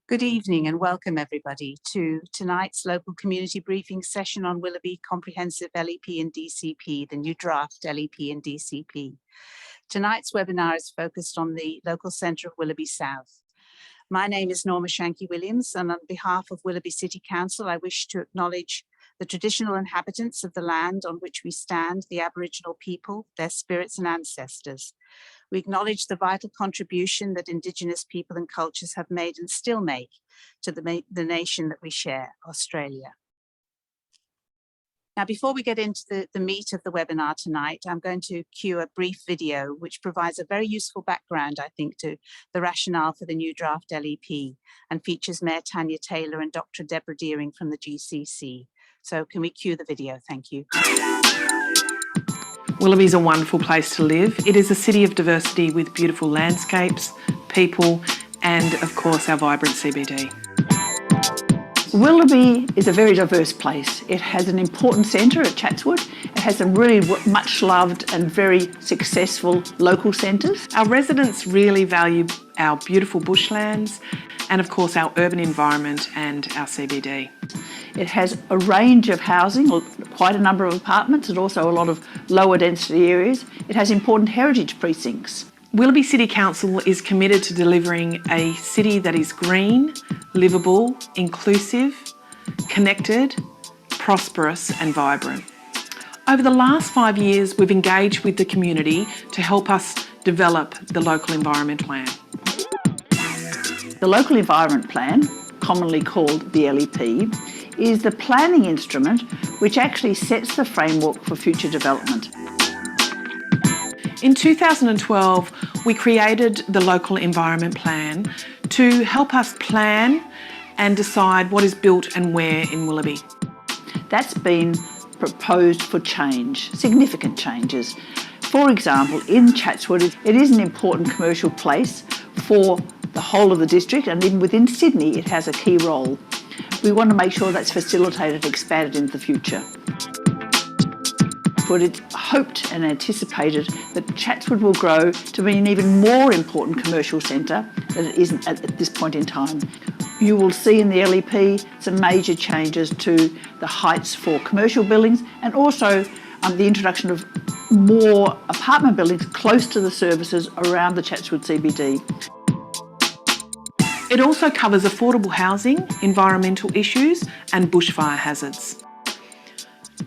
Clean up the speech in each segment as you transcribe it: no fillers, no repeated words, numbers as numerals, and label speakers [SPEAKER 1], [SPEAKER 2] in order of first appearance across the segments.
[SPEAKER 1] Good evening and welcome everybody to tonight's local community briefing session on Willoughby Comprehensive LEP and DCP, the new draft LEP and DCP. Tonight's webinar is focused on the local centre of Willoughby South. My name is Norma Shanky-Williams, and on behalf of Willoughby City Council, I wish to acknowledge the traditional inhabitants of the land on which we stand, the Aboriginal people, their spirits and ancestors. We acknowledge the vital contribution that Indigenous people and cultures have made and still make to the nation that we share, Australia. Now, before we get into the meat of the webinar tonight, I'm going to cue a brief video which provides a very useful background, I think, to the rationale for the new draft LEP and features Mayor Tanya Taylor and Dr. Deborah Deering from the GCC. So can we cue the video? Thank you.
[SPEAKER 2] Willoughby is a wonderful place to live. It is a city of diversity with beautiful landscapes, people, and of course our vibrant CBD.
[SPEAKER 3] Willoughby is a very diverse place. It has an important centre at Chatswood. It has some really much loved and very successful local centres.
[SPEAKER 2] Our residents really value our beautiful bushlands and of course our urban environment and our CBD.
[SPEAKER 3] It has a range of housing, quite a number of apartments, and also a lot of lower density areas. It has important heritage precincts.
[SPEAKER 2] Willoughby City Council is committed to delivering a city that is green, livable, inclusive, connected, prosperous and vibrant. Over the last 5 years, we've engaged with the community to help us develop the local environment plan.
[SPEAKER 3] The local environment plan, commonly called the LEP, is the planning instrument which actually sets the framework for future development.
[SPEAKER 2] In 2012, we created the local environment plan to help us plan and decide what is built and where in Willoughby.
[SPEAKER 3] That's been proposed for change, significant changes. For example, in Chatswood, it is an important commercial place for the whole of the district, and even within Sydney, it has a key role. We want to make sure that's facilitated and expanded into the future. But it's hoped and anticipated that Chatswood will grow to be an even more important commercial centre than it isn't at this point in time. You will see in the LEP some major changes to the heights for commercial buildings and also the introduction of more apartment buildings close to the services around the Chatswood CBD.
[SPEAKER 2] It also covers affordable housing, environmental issues and bushfire hazards.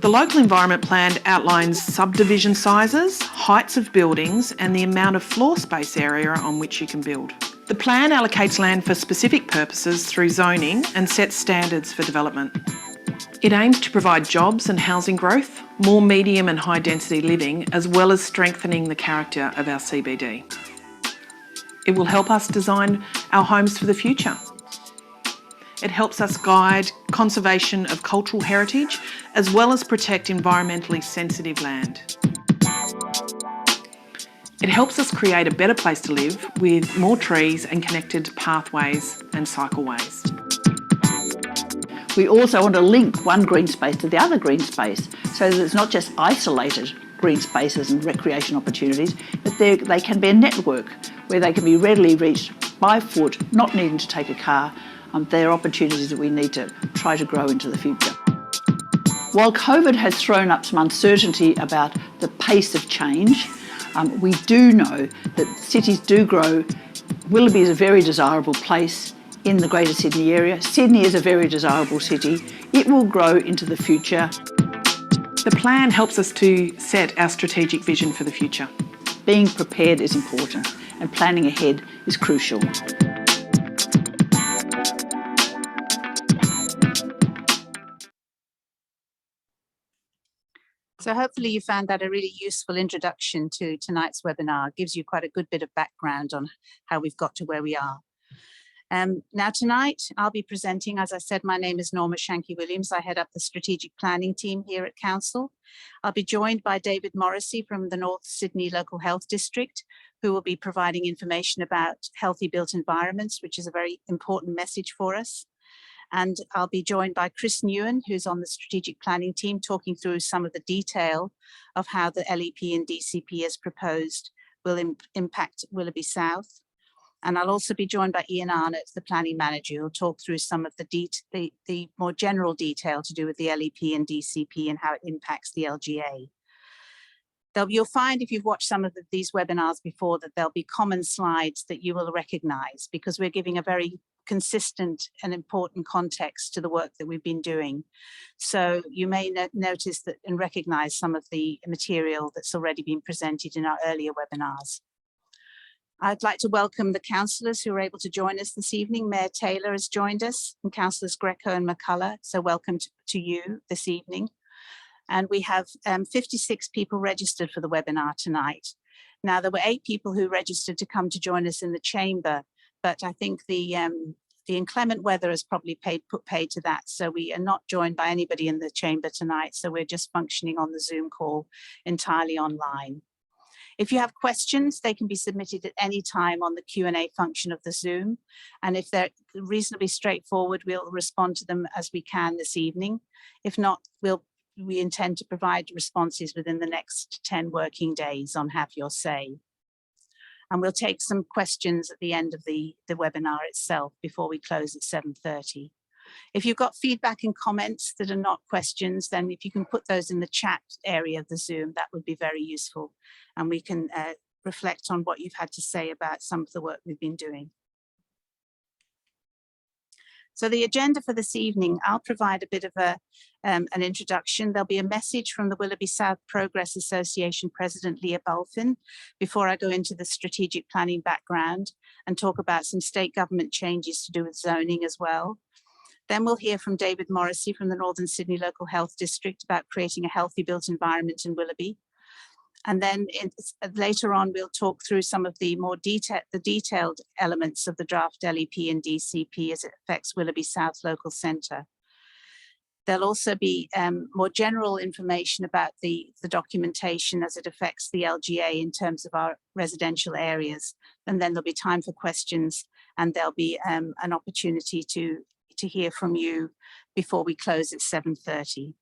[SPEAKER 2] The local environment plan outlines subdivision sizes, heights of buildings and the amount of floor space area on which you can build. The plan allocates land for specific purposes through zoning and sets standards for development. It aims to provide jobs and housing growth, more medium and high density living, as well as strengthening the character of our CBD. It will help us design our homes for the future. It helps us guide conservation of cultural heritage as well as protect environmentally sensitive land. It helps us create a better place to live with more trees and connected pathways and cycleways.
[SPEAKER 3] We also want to link one green space to the other green space so that it's not just isolated green spaces and recreation opportunities, but they can be a network where they can be readily reached by foot, not needing to take a car. They're opportunities that we need to try to grow into the future. While COVID has thrown up some uncertainty about the pace of change, we do know that cities do grow. Willoughby is a very desirable place in the Greater Sydney area. Sydney is a very desirable city. It will grow into the future.
[SPEAKER 2] The plan helps us to set our strategic vision for the future.
[SPEAKER 3] Being prepared is important and planning ahead is crucial.
[SPEAKER 1] So hopefully you found that a really useful introduction to tonight's webinar. It gives you quite a good bit of background on how we've got to where we are. Now tonight I'll be presenting, as I said, my name is Norma Shanky-Williams. I head up the strategic planning team here at Council. I'll be joined by David Morrissey from the North Sydney Local Health District, who will be providing information about healthy built environments, which is a very important message for us. And I'll be joined by Chris Newen, who's on the strategic planning team, talking through some of the detail of how the LEP and DCP as proposed will impact Willoughby South. And I'll also be joined by Ian Arnott, the planning manager, who will talk through some of the more general detail to do with the LEP and DCP and how it impacts the LGA. You'll find if you've watched some of these webinars before that there'll be common slides that you will recognize, because we're giving a very consistent and important context to the work that we've been doing. So you may notice that and recognize some of the material that's already been presented in our earlier webinars. I'd like to welcome the councillors who are able to join us this evening. Mayor Taylor has joined us, and councillors Greco and McCullough. So welcome to you this evening. And we have 56 people registered for the webinar tonight. Now, there were 8 people who registered to come to join us in the chamber, but I think the inclement weather has probably put paid to that. So we are not joined by anybody in the chamber tonight. So we're just functioning on the Zoom call entirely online. If you have questions, they can be submitted at any time on the Q&A function of the Zoom. And if they're reasonably straightforward, we'll respond to them as we can this evening. If not, we intend to provide responses within the next 10 working days on Have Your Say. And we'll take some questions at the end of the webinar itself before we close at 7:30. If you've got feedback and comments that are not questions, then if you can put those in the chat area of the Zoom, that would be very useful. And we can reflect on what you've had to say about some of the work we've been doing. So the agenda for this evening, I'll provide a bit of an introduction. There'll be a message from the Willoughby South Progress Association President Leah Bulfin before I go into the strategic planning background and talk about some state government changes to do with zoning as well. Then we'll hear from David Morrissey from the Northern Sydney Local Health District about creating a healthy built environment in Willoughby. And then later on, we'll talk through some of the more detailed elements of the draft LEP and DCP as it affects Willoughby South Local Centre. There'll also be more general information about the documentation as it affects the LGA in terms of our residential areas. And then there'll be time for questions, and there'll be an opportunity to hear from you before we close at 7:30.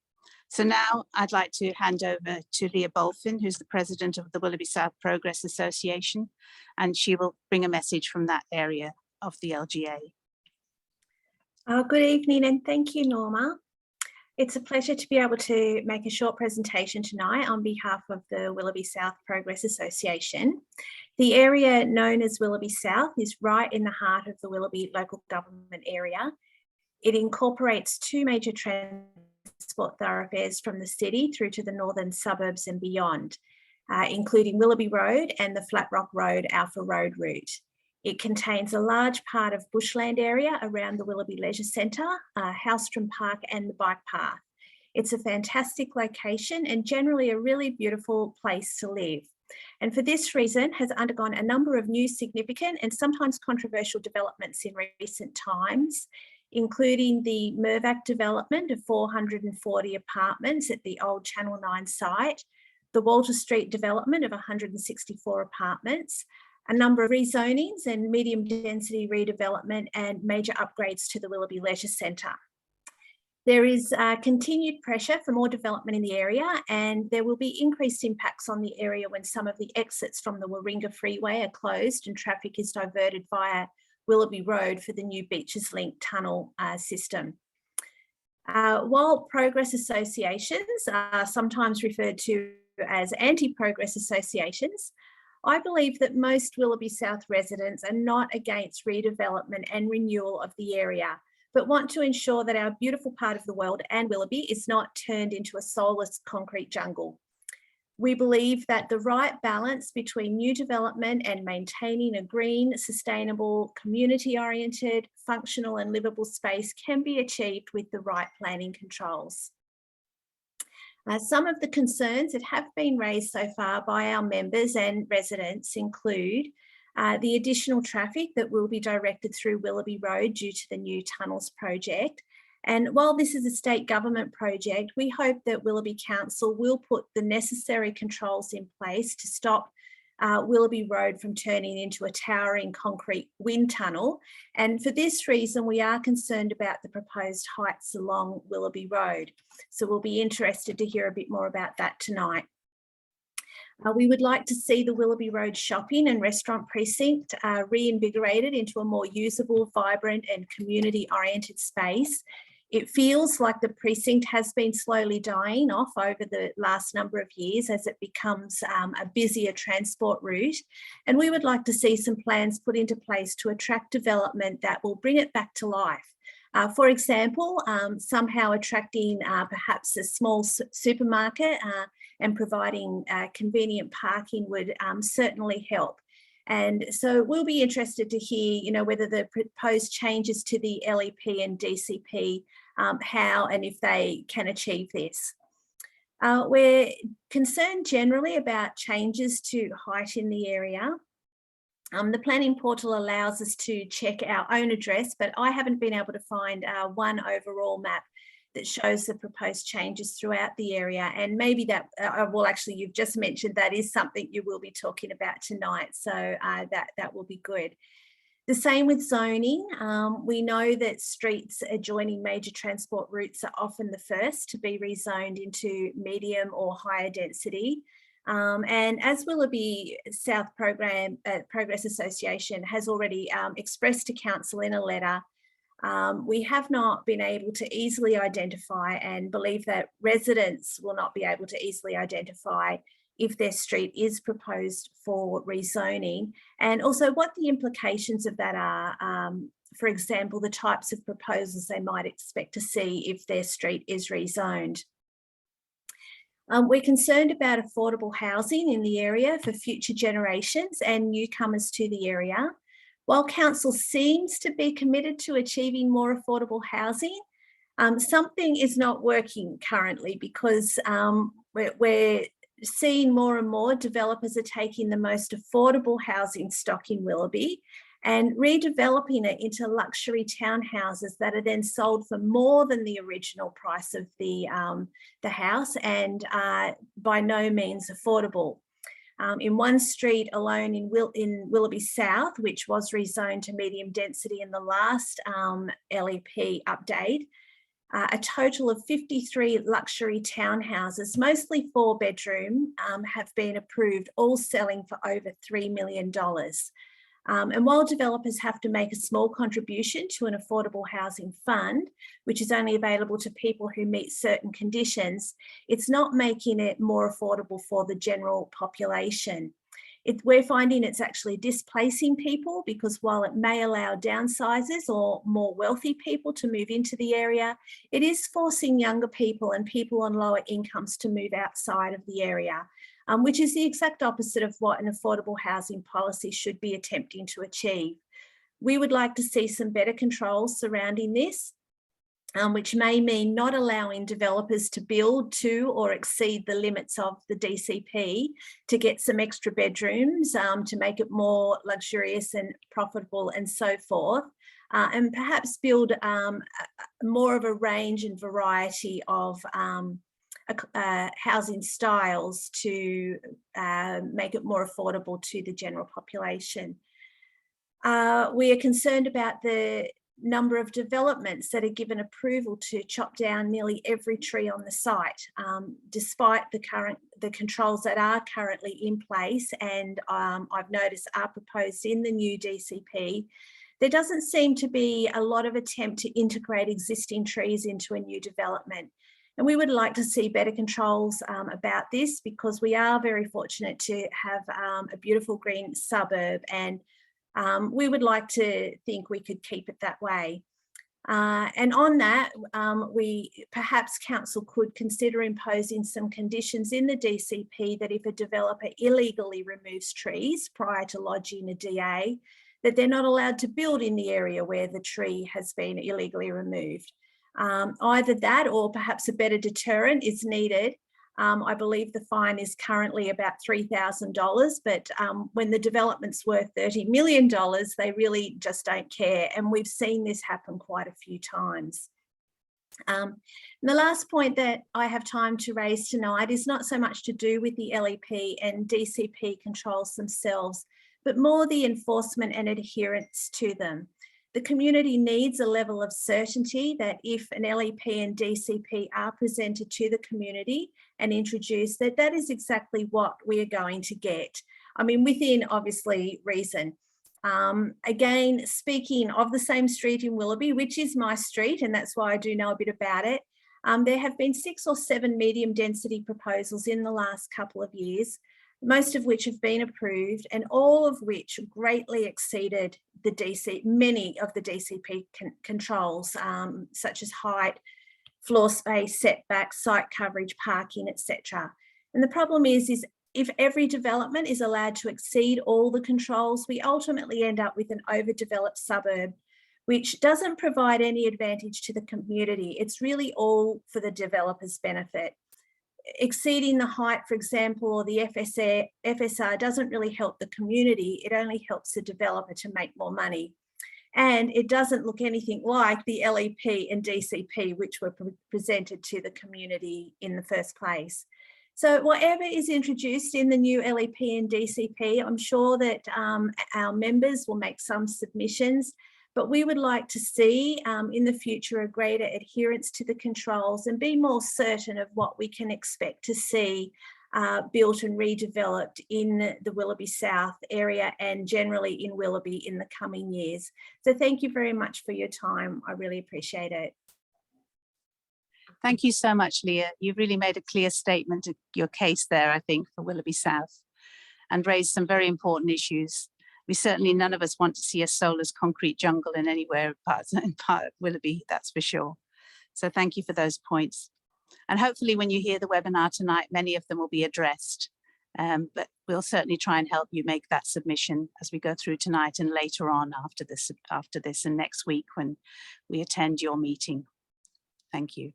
[SPEAKER 1] So now I'd like to hand over to Leah Bulfin, who's the president of the Willoughby South Progress Association, and she will bring a message from that area of the LGA.
[SPEAKER 4] Good evening, and thank you, Norma. It's a pleasure to be able to make a short presentation tonight on behalf of the Willoughby South Progress Association. The area known as Willoughby South is right in the heart of the Willoughby local government area. It incorporates 2 major transport thoroughfares from the city through to the northern suburbs and beyond, including Willoughby Road and the Flatrock Road Alpha Road route. It contains a large part of bushland area around the Willoughby Leisure Centre, Howstrom Park and the bike path. It's a fantastic location and generally a really beautiful place to live. And for this reason has undergone a number of new significant and sometimes controversial developments in recent times, including the Mirvac development of 440 apartments at the old Channel 9 site, the Walter Street development of 164 apartments, a number of rezonings and medium density redevelopment and major upgrades to the Willoughby Leisure Centre. There is continued pressure for more development in the area, and there will be increased impacts on the area when some of the exits from the Warringah Freeway are closed and traffic is diverted via Willoughby Road for the new Beaches Link tunnel system. While progress associations are sometimes referred to as anti-progress associations, I believe that most Willoughby South residents are not against redevelopment and renewal of the area, but want to ensure that our beautiful part of the world and Willoughby is not turned into a soulless concrete jungle. We believe that the right balance between new development and maintaining a green, sustainable, community-oriented, functional and livable space can be achieved with the right planning controls. Some of the concerns that have been raised so far by our members and residents include the additional traffic that will be directed through Willoughby Road due to the new tunnels project. And while this is a state government project, we hope that Willoughby Council will put the necessary controls in place to stop Willoughby Road from turning into a towering concrete wind tunnel. And for this reason, we are concerned about the proposed heights along Willoughby Road. So we'll be interested to hear a bit more about that tonight. We would like to see the Willoughby Road shopping and restaurant precinct reinvigorated into a more usable, vibrant and community-oriented space. It feels like the precinct has been slowly dying off over the last number of years as it becomes a busier transport route. And we would like to see some plans put into place to attract development that will bring it back to life. For example, somehow attracting perhaps a small supermarket and providing convenient parking would certainly help. And so we'll be interested to hear, whether the proposed changes to the LEP and DCP, how and if they can achieve this. We're concerned generally about changes to height in the area. The planning portal allows us to check our own address, but I haven't been able to find one overall map that shows the proposed changes throughout the area. And maybe that, well, actually, you've just mentioned that is something you will be talking about tonight. So that will be good. The same with zoning. We know that streets adjoining major transport routes are often the first to be rezoned into medium or higher density. And as Willoughby South Progress Association has already expressed to council in a letter, we have not been able to easily identify and believe that residents will not be able to easily identify if their street is proposed for rezoning, and also what the implications of that are. For example, the types of proposals they might expect to see if their street is rezoned. We're concerned about affordable housing in the area for future generations and newcomers to the area. While council seems to be committed to achieving more affordable housing, something is not working currently because we're seeing more and more developers are taking the most affordable housing stock in Willoughby and redeveloping it into luxury townhouses that are then sold for more than the original price of the house and by no means affordable. In one street alone in Willoughby South, which was rezoned to medium density in the last LEP update, a total of 53 luxury townhouses, mostly 4-bedroom, have been approved, all selling for over $3 million. And while developers have to make a small contribution to an affordable housing fund, which is only available to people who meet certain conditions, it's not making it more affordable for the general population. We're finding it's actually displacing people because while it may allow downsizers or more wealthy people to move into the area, it is forcing younger people and people on lower incomes to move outside of the area, which is the exact opposite of what an affordable housing policy should be attempting to achieve. We would like to see some better controls surrounding this, which may mean not allowing developers to build to or exceed the limits of the DCP to get some extra bedrooms, to make it more luxurious and profitable and so forth, and perhaps build more of a range and variety of housing styles to make it more affordable to the general population. We are concerned about the number of developments that are given approval to chop down nearly every tree on the site, despite the controls that are currently in place and I've noticed are proposed in the new DCP. There doesn't seem to be a lot of attempt to integrate existing trees into a new development. And we would like to see better controls about this because we are very fortunate to have a beautiful green suburb, and we would like to think we could keep it that way. And on that, perhaps council could consider imposing some conditions in the DCP that if a developer illegally removes trees prior to lodging a DA, that they're not allowed to build in the area where the tree has been illegally removed. Either that or perhaps a better deterrent is needed. I believe the fine is currently about $3,000, but when the development's worth $30 million, they really just don't care. And we've seen this happen quite a few times. And the last point that I have time to raise tonight is not so much to do with the LEP and DCP controls themselves, but more the enforcement and adherence to them. The community needs a level of certainty that if an LEP and DCP are presented to the community and introduced, that is exactly what we are going to get. I mean, within obviously reason. Again, speaking of the same street in Willoughby, which is my street, and that's why I do know a bit about it, there have been 6 or 7 medium density proposals in the last couple of years, most of which have been approved and all of which greatly exceeded many of the DCP controls, such as height, floor space, setbacks, site coverage, parking, etc. And the problem is if every development is allowed to exceed all the controls, we ultimately end up with an overdeveloped suburb, which doesn't provide any advantage to the community. It's really all for the developer's benefit. Exceeding the height, for example, or the FSR doesn't really help the community. It only helps the developer to make more money. And it doesn't look anything like the LEP and DCP, which were presented to the community in the first place. So whatever is introduced in the new LEP and DCP, I'm sure that our members will make some submissions, but we would like to see in the future a greater adherence to the controls and be more certain of what we can expect to see built and redeveloped in the Willoughby South area and generally in Willoughby in the coming years. So thank you very much for your time. I really appreciate it.
[SPEAKER 1] Thank you so much, Leah. You've really made a clear statement of your case there, I think, for Willoughby South and raised some very important issues. We certainly, none of us want to see a soulless concrete jungle in anywhere in part of Willoughby, that's for sure. So thank you for those points. And hopefully when you hear the webinar tonight, many of them will be addressed. But we'll certainly try and help you make that submission as we go through tonight and later on after this and next week when we attend your meeting. Thank you.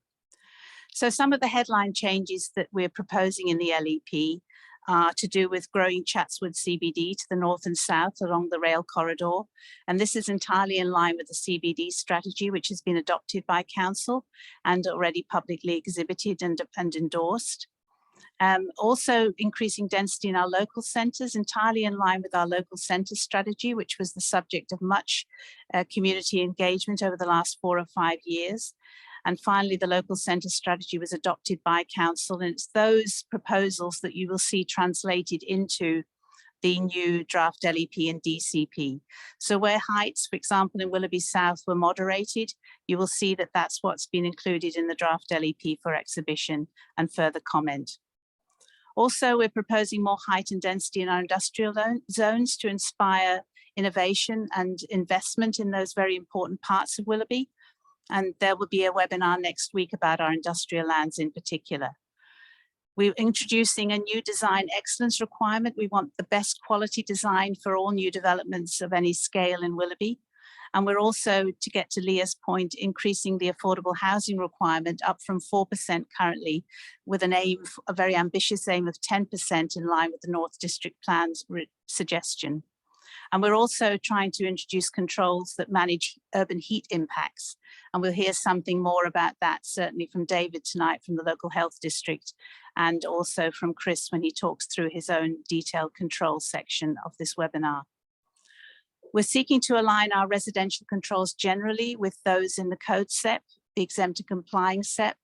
[SPEAKER 1] So some of the headline changes that we're proposing in the LEP are to do with growing Chatswood CBD to the north and south along the rail corridor. And this is entirely in line with the CBD strategy, which has been adopted by council and already publicly exhibited and endorsed. Also increasing density in our local centres, entirely in line with our local centre strategy, which was the subject of much community engagement over the last 4 or 5 years. And finally, the local centre strategy was adopted by council, and it's those proposals that you will see translated into the new draft LEP and DCP. So where heights, for example, in Willoughby South were moderated, you will see that that's what's been included in the draft LEP for exhibition and further comment. Also, we're proposing more height and density in our industrial zones to inspire innovation and investment in those very important parts of Willoughby. And there will be a webinar next week about our industrial lands in particular. We're introducing a new design excellence requirement. We want the best quality design for all new developments of any scale in Willoughby. And we're also, to get to Leah's point, increasing the affordable housing requirement up from 4% currently, with an aim, a very ambitious aim of 10% in line with the North District Plan's suggestion. And we're also trying to introduce controls that manage urban heat impacts. And we'll hear something more about that, certainly from David tonight from the local health district, and also from Chris when he talks through his own detailed control section of this webinar. We're seeking to align our residential controls generally with those in the code SEP, the exempt and complying SEP,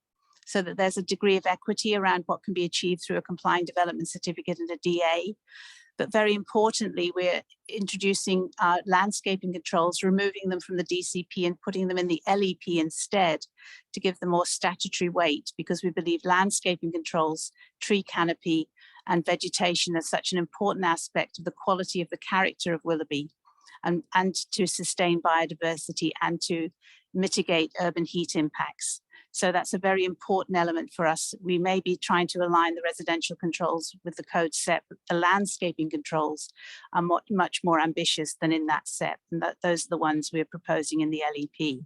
[SPEAKER 1] so that there's a degree of equity around what can be achieved through a complying development certificate and a DA. But very importantly, we're introducing landscaping controls, removing them from the DCP and putting them in the LEP instead to give them more statutory weight, because we believe landscaping controls, tree canopy and vegetation are such an important aspect of the quality of the character of Willoughby and to sustain biodiversity and to mitigate urban heat impacts. So that's a very important element for us. We may be trying to align the residential controls with the code SEP, but the landscaping controls are much more ambitious than in that SEP, and those are the ones we're proposing in the LEP.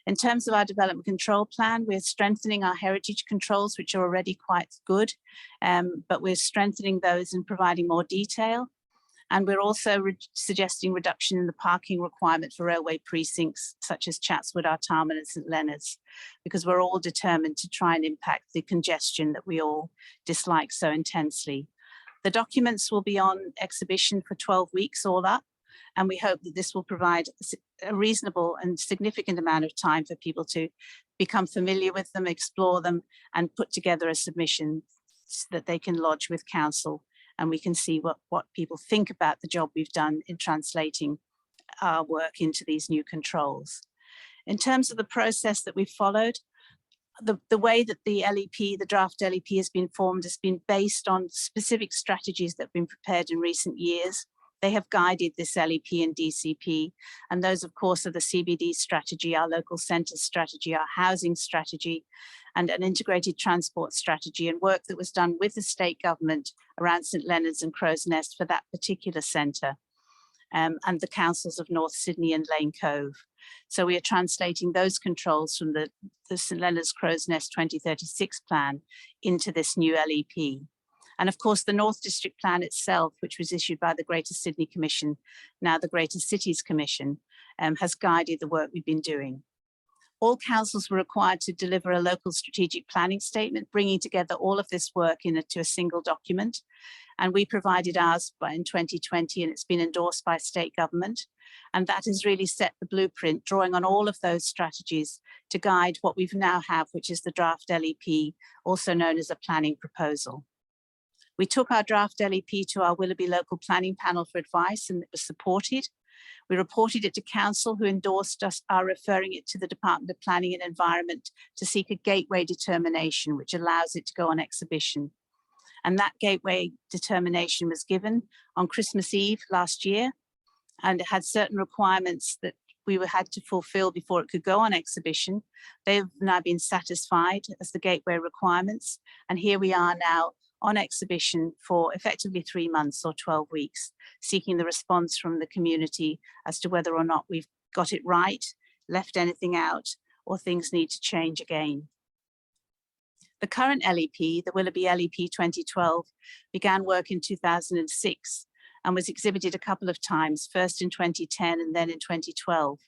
[SPEAKER 1] In terms of our development control plan, we're strengthening our heritage controls, which are already quite good, but we're strengthening those and providing more detail. And we're also suggesting reduction in the parking requirement for railway precincts such as Chatswood, Artarmon and St Leonard's, because we're all determined to try and impact the congestion that we all dislike so intensely. The documents will be on exhibition for 12 weeks all up, And we hope that this will provide a reasonable and significant amount of time for people to become familiar with them, explore them, and put together a submission that they can lodge with council. And we can see what people think about the job we've done in translating our work into these new controls. In terms of the process that we've followed, the way that the LEP, the draft LEP has been formed has been based on specific strategies that have been prepared in recent years. They have guided this LEP and DCP, and those of course are the CBD strategy, our local centres strategy, our housing strategy, and an integrated transport strategy, and work that was done with the state government around St Leonard's and Crow's Nest for that particular centre, and the councils of North Sydney and Lane Cove. So we are translating those controls from the St Leonard's Crow's Nest 2036 plan into this new LEP. And of course, the North District Plan itself, which was issued by the Greater Sydney Commission, now the Greater Cities Commission, has guided the work we've been doing. All councils were required to deliver a local strategic planning statement, bringing together all of this work into a single document. And we provided ours in 2020, and it's been endorsed by state government. And that has really set the blueprint, drawing on all of those strategies to guide what we now have, which is the draft LEP, also known as a planning proposal. We took our draft LEP to our Willoughby local planning panel for advice, and it was supported. We reported it to council, who endorsed us, our referring it to the Department of Planning and Environment to seek a gateway determination, which allows it to go on exhibition. And that gateway determination was given on Christmas Eve last year, and it had certain requirements that we had to fulfill before it could go on exhibition. They've now been satisfied as the gateway requirements. And here we are now on exhibition for effectively 3 months or 12 weeks, seeking the response from the community as to whether or not we've got it right, left anything out, or things need to change again. The current LEP, the Willoughby LEP 2012, began work in 2006 and was exhibited a couple of times, first in 2010 and then in 2012.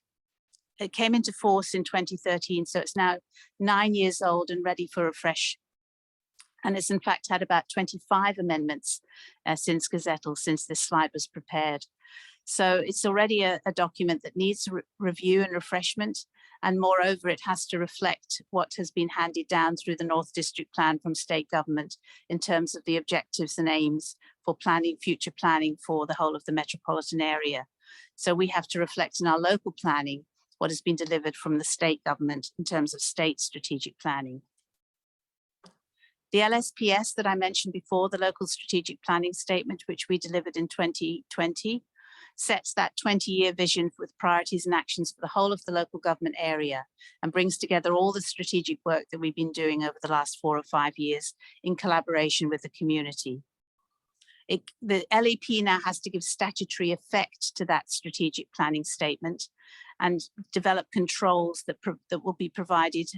[SPEAKER 1] It came into force in 2013, so it's now 9 years old and ready for a refresh. And it's in fact had about 25 amendments since Gazettal, since this slide was prepared. So it's already a document that needs review and refreshment. And moreover, it has to reflect what has been handed down through the North District Plan from state government in terms of the objectives and aims for planning, future planning for the whole of the metropolitan area. So we have to reflect in our local planning what has been delivered from the state government in terms of state strategic planning. The LSPS that I mentioned before, the Local Strategic Planning Statement, which we delivered in 2020, sets that 20-year vision with priorities and actions for the whole of the local government area and brings together all the strategic work that we've been doing over the last 4 or 5 years in collaboration with the community. The LEP now has to give statutory effect to that strategic planning statement and develop controls that will be provided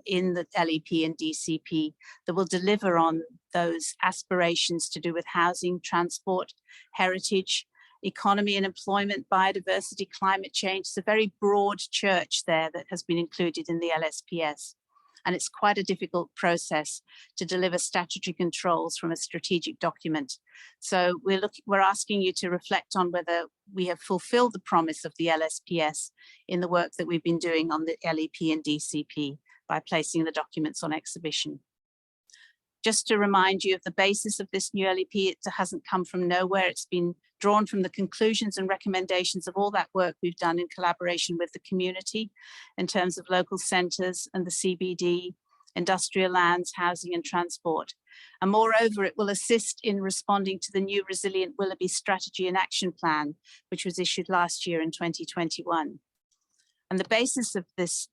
[SPEAKER 1] in the LEP and DCP that will deliver on those aspirations to do with housing, transport, heritage, economy and employment, biodiversity, climate change. It's a very broad church there that has been included in the LSPS. And it's quite a difficult process to deliver statutory controls from a strategic document. So we're asking you to reflect on whether we have fulfilled the promise of the LSPS in the work that we've been doing on the LEP and DCP by placing the documents on exhibition. Just to remind you of the basis of this new LEP, it hasn't come from nowhere. It's been drawn from the conclusions and recommendations of all that work we've done in collaboration with the community in terms of local centres and the CBD, industrial lands, housing and transport. And moreover, it will assist in responding to the new Resilient Willoughby Strategy and Action Plan, which was issued last year in 2021. And the basis of this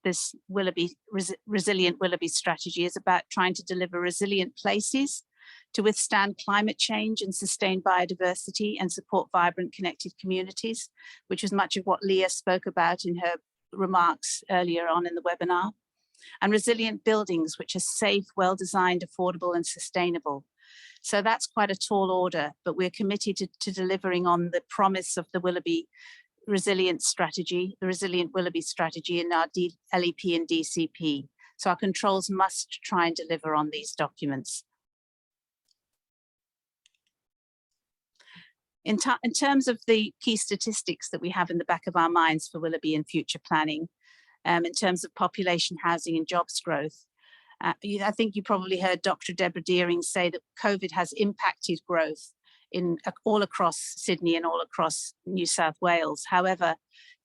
[SPEAKER 1] Resilient Willoughby strategy is about trying to deliver resilient places to withstand climate change and sustain biodiversity and support vibrant connected communities, which is much of what Leah spoke about in her remarks earlier on in the webinar. And resilient buildings, which are safe, well-designed, affordable and sustainable. So that's quite a tall order, but we're committed to delivering on the promise of the Willoughby Resilient Strategy, the Resilient Willoughby Strategy in our LEP and DCP. So our controls must try and deliver on these documents. In terms of the key statistics that we have in the back of our minds for Willoughby and future planning, in terms of population, housing and jobs growth, I think you probably heard Dr. Deborah Deering say that COVID has impacted growth all across Sydney and all across New South Wales. However,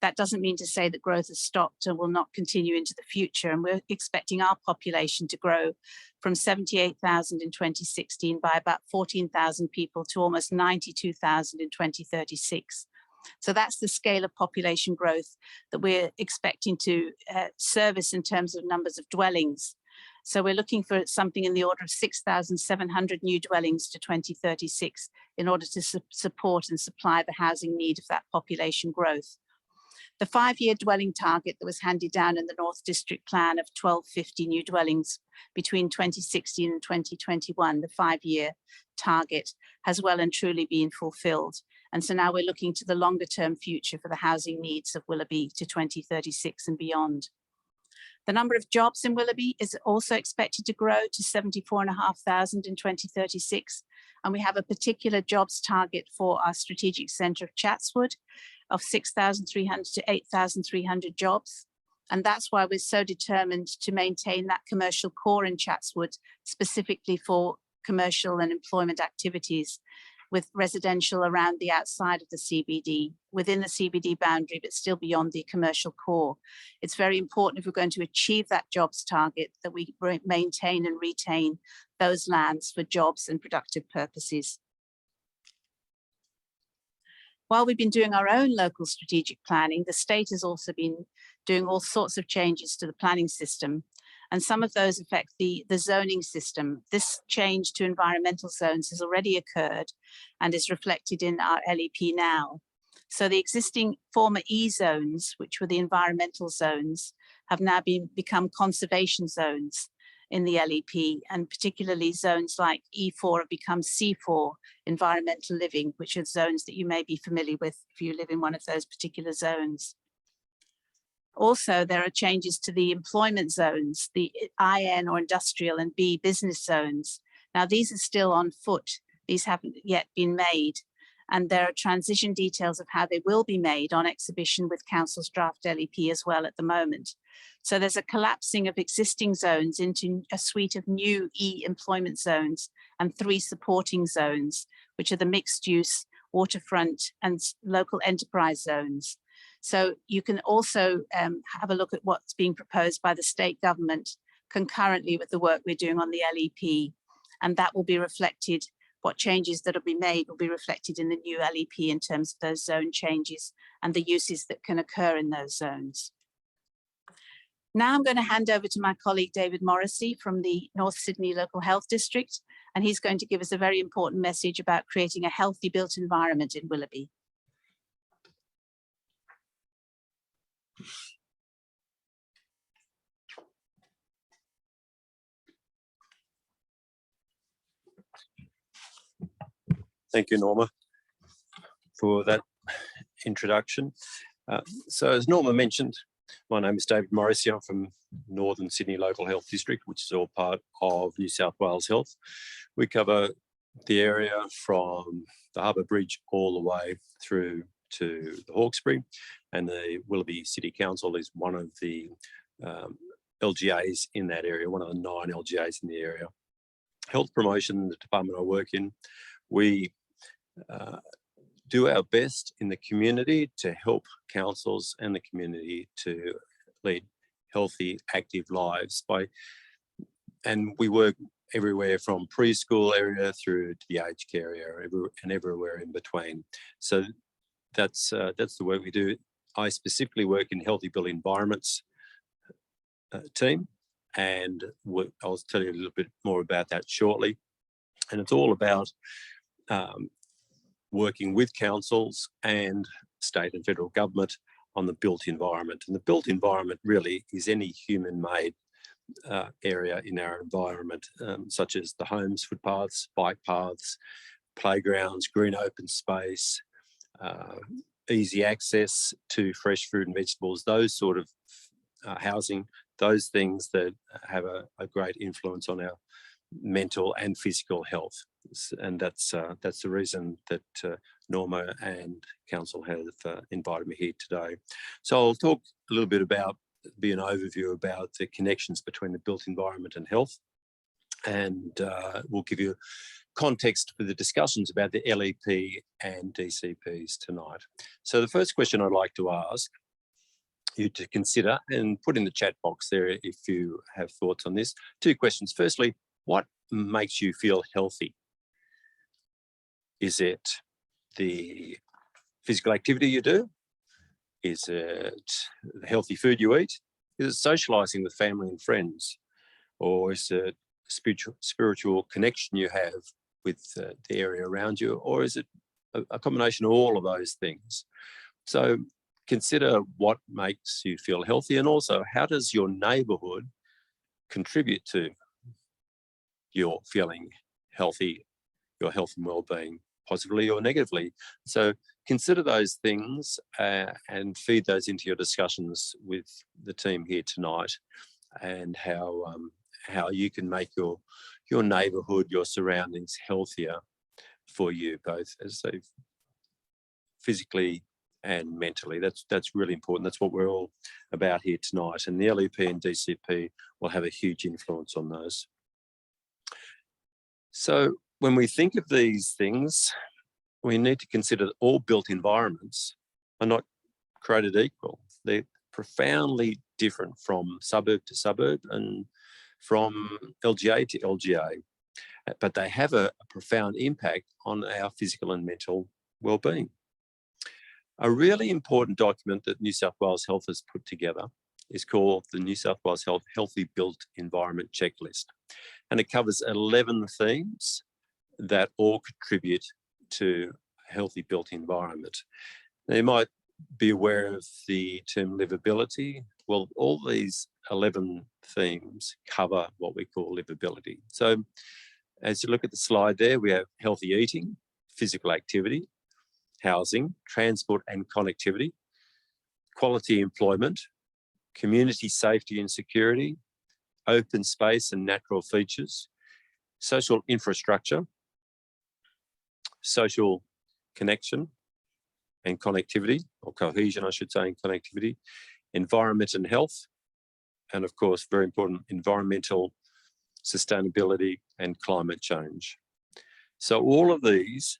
[SPEAKER 1] that doesn't mean to say that growth has stopped and will not continue into the future. And we're expecting our population to grow from 78,000 in 2016 by about 14,000 people to almost 92,000 in 2036. So that's the scale of population growth that we're expecting to service in terms of numbers of dwellings. So we're looking for something in the order of 6,700 new dwellings to 2036 in order to support and supply the housing need of that population growth. The 5-year dwelling target that was handed down in the North District Plan of 1,250 new dwellings between 2016 and 2021, the 5-year target has well and truly been fulfilled. And so now we're looking to the longer term future for the housing needs of Willoughby to 2036 and beyond. The number of jobs in Willoughby is also expected to grow to 74,500 in 2036. And we have a particular jobs target for our strategic centre of Chatswood of 6,300 to 8,300 jobs. And that's why we're so determined to maintain that commercial core in Chatswood, specifically for commercial and employment activities, with residential around the outside of the CBD, within the CBD boundary, but still beyond the commercial core. It's very important, if we're going to achieve that jobs target, that we maintain and retain those lands for jobs and productive purposes. While we've been doing our own local strategic planning, the state has also been doing all sorts of changes to the planning system. And some of those affect the zoning system. This change to environmental zones has already occurred and is reflected in our LEP now. So the existing former E zones, which were the environmental zones, have now become conservation zones in the LEP, and particularly zones like E4 have become C4, environmental living, which are zones that you may be familiar with if you live in one of those particular zones. Also, there are changes to the employment zones, the IN or industrial and B business zones. Now, these are still on foot. These haven't yet been made. And there are transition details of how they will be made on exhibition with Council's draft LEP as well at the moment. So there's a collapsing of existing zones into a suite of new employment zones and 3 supporting zones, which are the mixed use, waterfront and local enterprise zones. So you can also have a look at what's being proposed by the state government concurrently with the work we're doing on the LEP. And that will be reflected, what changes that will be made will be reflected in the new LEP in terms of those zone changes and the uses that can occur in those zones. Now I'm going to hand over to my colleague, David Morrissey from the North Sydney Local Health District, and he's going to give us a very important message about creating a healthy built environment in Willoughby.
[SPEAKER 5] Thank you, Norma, for that introduction. So as Norma mentioned, my name is David Morrissey. I'm from Northern Sydney Local Health District, which is all part of New South Wales Health. We cover the area from the Harbour Bridge all the way through to the Hawkesbury, and the Willoughby City Council is one of the LGAs in that area, one of the 9 LGAs in the area. Health promotion, the department I work in, we do our best in the community to help councils and the community to lead healthy, active lives and we work everywhere from preschool area through to the aged care area and everywhere in between. So that's the work we do. I specifically work in healthy built environments team, and I'll tell you a little bit more about that shortly. And it's all about working with councils and state and federal government on the built environment. And the built environment really is any human-made area in our environment, such as the homes, footpaths, bike paths, playgrounds, green open space, easy access to fresh fruit and vegetables, those sort of housing, those things that have a great influence on our mental and physical health. And that's the reason that Norma and Council have invited me here today. So I'll talk a little bit about, be an overview about the connections between the built environment and health. And we'll give you context for the discussions about the LEP and DCPs tonight. So the first question I'd like to ask you to consider, and put in the chat box there if you have thoughts on this. Two questions. Firstly, what makes you feel healthy? Is it the physical activity you do? Is it the healthy food you eat? Is it socialising with family and friends? Or is it spiritual connection you have with the area around you? Or is it a combination of all of those things? So consider what makes you feel healthy, and also how does your neighbourhood contribute to your feeling healthy, your health and well-being, positively or negatively. So consider those things and feed those into your discussions with the team here tonight, and how you can make your neighbourhood, your surroundings healthier for you, both as they physically and mentally. That's really important. That's what we're all about here tonight. And the LEP and DCP will have a huge influence on those. So when we think of these things, we need to consider that all built environments are not created equal. They're profoundly different from suburb to suburb and from LGA to LGA, but they have a profound impact on our physical and mental well-being. A really important document that New South Wales Health has put together is called the New South Wales Health Healthy Built Environment Checklist. And it covers 11 themes that all contribute to a healthy built environment. Now, you might be aware of the term livability. Well, all these 11 themes cover what we call livability. So as you look at the slide there, we have healthy eating, physical activity, housing, transport and connectivity, quality employment, community safety and security, open space and natural features, social infrastructure, social connection and connectivity, or cohesion, I should say, and connectivity, environment and health, and of course, very important, environmental sustainability and climate change. So all of these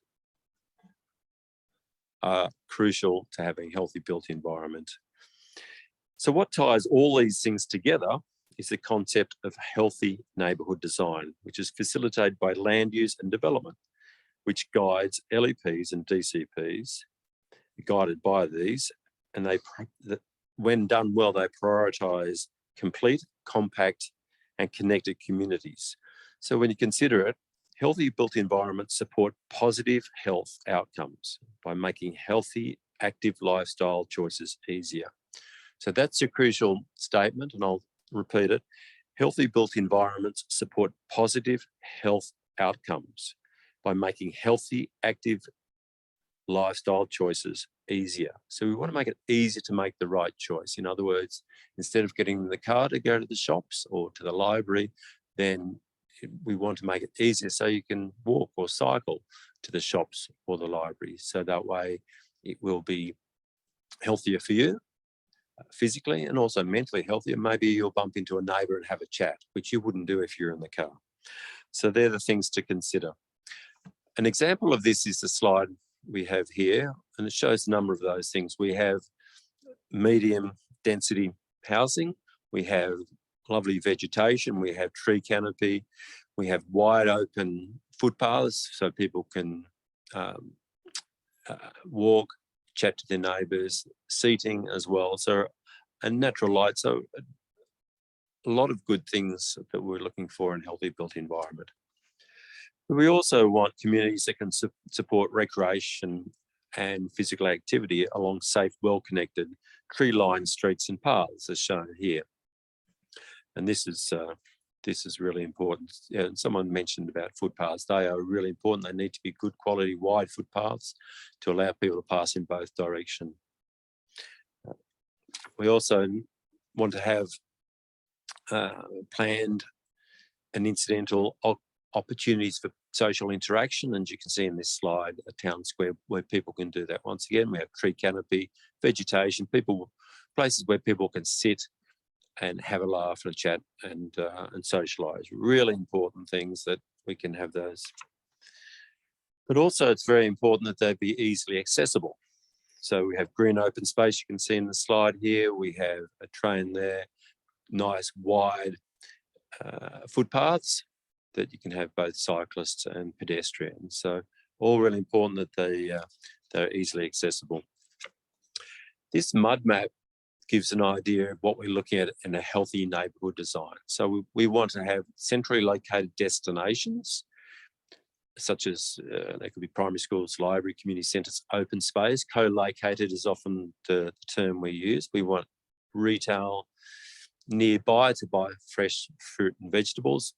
[SPEAKER 5] are crucial to having a healthy built environment. So what ties all these things together is the concept of healthy neighbourhood design, which is facilitated by land use and development, which guides LEPs and DCPs, guided by these, and they, when done well, they prioritise complete, compact and connected communities. So when you consider it, healthy built environments support positive health outcomes by making healthy, active lifestyle choices easier. So that's a crucial statement, and I'll repeat it. Healthy built environments support positive health outcomes by making healthy, active lifestyle choices easier. So we want to make it easier to make the right choice. In other words, instead of getting in the car to go to the shops or to the library, then we want to make it easier so you can walk or cycle to the shops or the library. So that way it will be healthier for you physically and also mentally healthier. Maybe you'll bump into a neighbour and have a chat, which you wouldn't do if you're in the car. So they're the things to consider. An example of this is the slide we have here, and it shows a number of those things. We have medium density housing, we have lovely vegetation, we have tree canopy, we have wide open footpaths so people can walk, chat to their neighbours, seating as well, so a natural light. So a lot of good things that we're looking for in a healthy built environment. We also want communities that can support recreation and physical activity along safe, well-connected, tree-lined streets and paths, as shown here. And this is really important. Yeah, someone mentioned about footpaths. They are really important. They need to be good quality, wide footpaths to allow people to pass in both directions. We also want to have planned and incidental opportunities for social interaction, and you can see in this slide a town square where people can do that. Once again, we have tree canopy, vegetation, places where people can sit and have a laugh and a chat and socialise. Really important things that we can have those. But also it's very important that they be easily accessible. So we have green open space, you can see in the slide here. We have a train there, nice wide footpaths that you can have both cyclists and pedestrians. So all really important that they're easily accessible. This mud map gives an idea of what we're looking at in a healthy neighbourhood design. So we want to have centrally located destinations, such as they could be primary schools, library, community centres, open space. Co-located is often the term we use. We want retail nearby to buy fresh fruit and vegetables.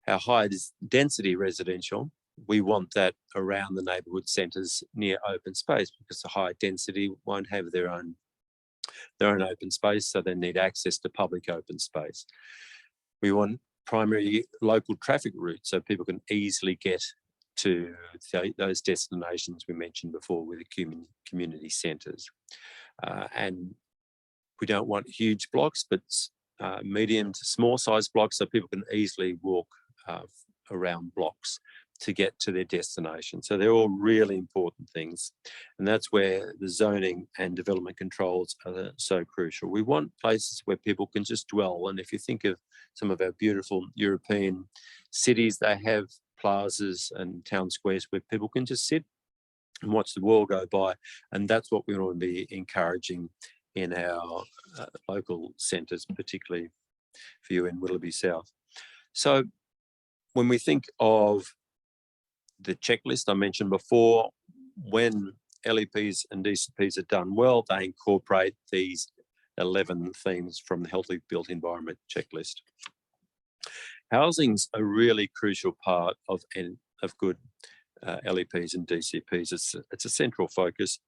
[SPEAKER 5] Our high density residential, we want that around the neighbourhood centres near open space, because the high density won't have their own open space, so they need access to public open space. We want primary local traffic routes so people can easily get to those destinations we mentioned before with the community centres. And we don't want huge blocks, but medium to small size blocks so people can easily walk around blocks to get to their destination. So they're all really important things. And that's where the zoning and development controls are so crucial. We want places where people can just dwell. And if you think of some of our beautiful European cities, they have plazas and town squares where people can just sit and watch the world go by. And that's what we want to be encouraging in our local centres, particularly for you in Willoughby South. So when we think of the checklist I mentioned before, when LEPs and DCPs are done well, they incorporate these 11 themes from the Healthy Built Environment checklist. Housing's a really crucial part of good LEPs and DCPs. It's a central focus.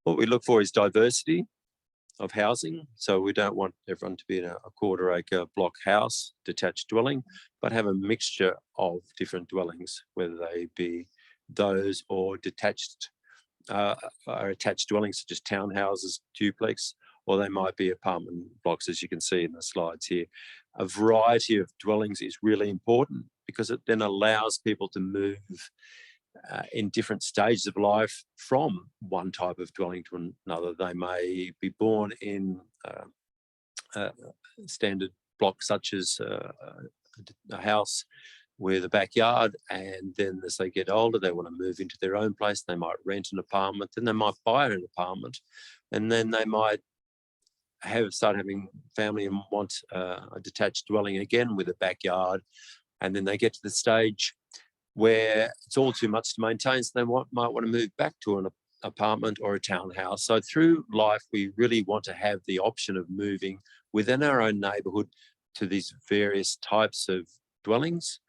[SPEAKER 5] What we look for is diversity of housing. So we don't want everyone to be in a quarter-acre block house, detached dwelling, but have a mixture of different dwellings, whether they be those or detached or attached dwellings such as townhouses, duplex, or they might be apartment blocks, as you can see in the slides here. A variety of dwellings is really important because it then allows people to move in different stages of life from one type of dwelling to another. They may be born in a standard block such as a house with a backyard, and then as they get older they want to move into their own place. They might rent an apartment, then they might buy an apartment, and then they might start having family and want a detached dwelling again with a backyard, and then they get to the stage where it's all too much to maintain, so they might want to move back to an apartment or a townhouse. So through life, we really want to have the option of moving within our own neighbourhood to these various types of dwellings,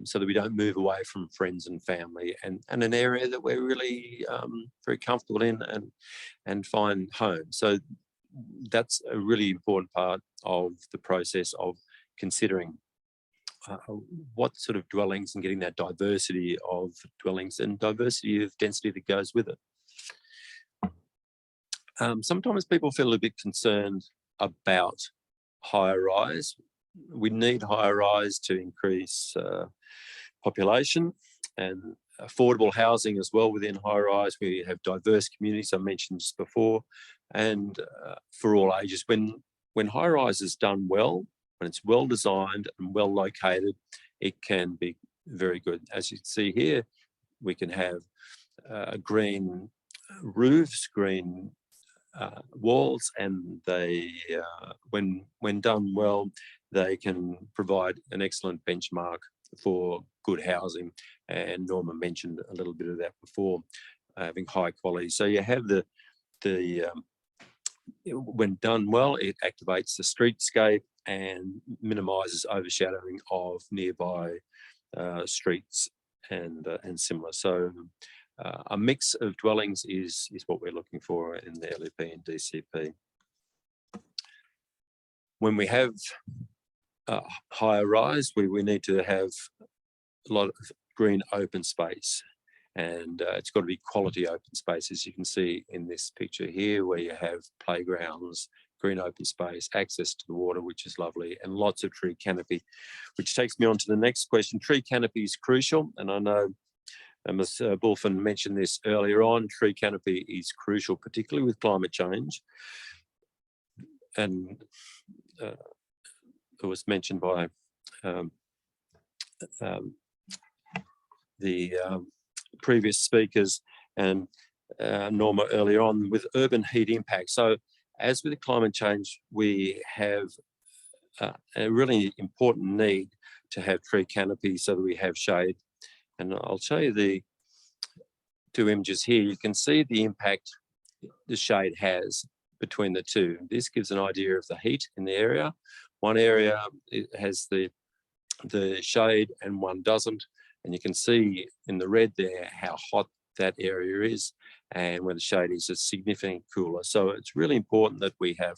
[SPEAKER 5] so that we don't move away from friends and family and an area that we're really very comfortable in and find home. So that's a really important part of the process of considering what sort of dwellings and getting that diversity of dwellings and diversity of density that goes with it. Sometimes people feel a bit concerned about higher rise. We need higher rise to increase population and affordable housing as well within high rise. We have diverse communities, I mentioned just before, and for all ages. When high rise is done well, when it's well designed and well located, it can be very good. As you can see here, we can have green roofs, green walls, and they, when done well, they can provide an excellent benchmark for good housing. And Norma mentioned a little bit of that before, having high quality. So you have when done well, it activates the streetscape and minimises overshadowing of nearby streets and similar. So a mix of dwellings is what we're looking for in the LEP and DCP. When we have higher rise, we need to have a lot of green open space. And it's got to be quality open space, as you can see in this picture here, where you have playgrounds, green open space, access to the water, which is lovely, and lots of tree canopy, which takes me on to the next question. Tree canopy is crucial, and I know Ms. Bulfin mentioned this earlier on. Tree canopy is crucial, particularly with climate change. And it was mentioned by the previous speakers and Norma earlier on with urban heat impact. So as with climate change, we have a really important need to have tree canopy so that we have shade. And I'll show you the two images here. You can see the impact the shade has between the two. This gives an idea of the heat in the area. One area it has the shade and one doesn't. And you can see in the red there how hot that area is, and where the shade is, it's significantly cooler. So it's really important that we have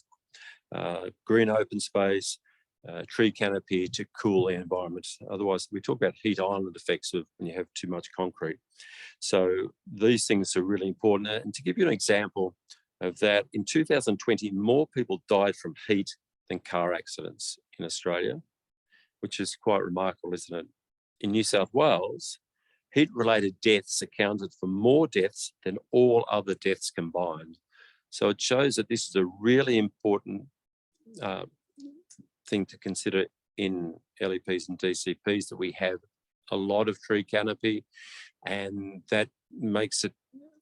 [SPEAKER 5] green open space, tree canopy to cool the environment. Otherwise, we talk about heat island effects of when you have too much concrete. So these things are really important. And to give you an example of that, in 2020, more people died from heat than car accidents in Australia, which is quite remarkable, isn't it? In New South Wales, heat-related deaths accounted for more deaths than all other deaths combined. So it shows that this is a really important thing to consider in LEPs and DCPs, that we have a lot of tree canopy, and that makes it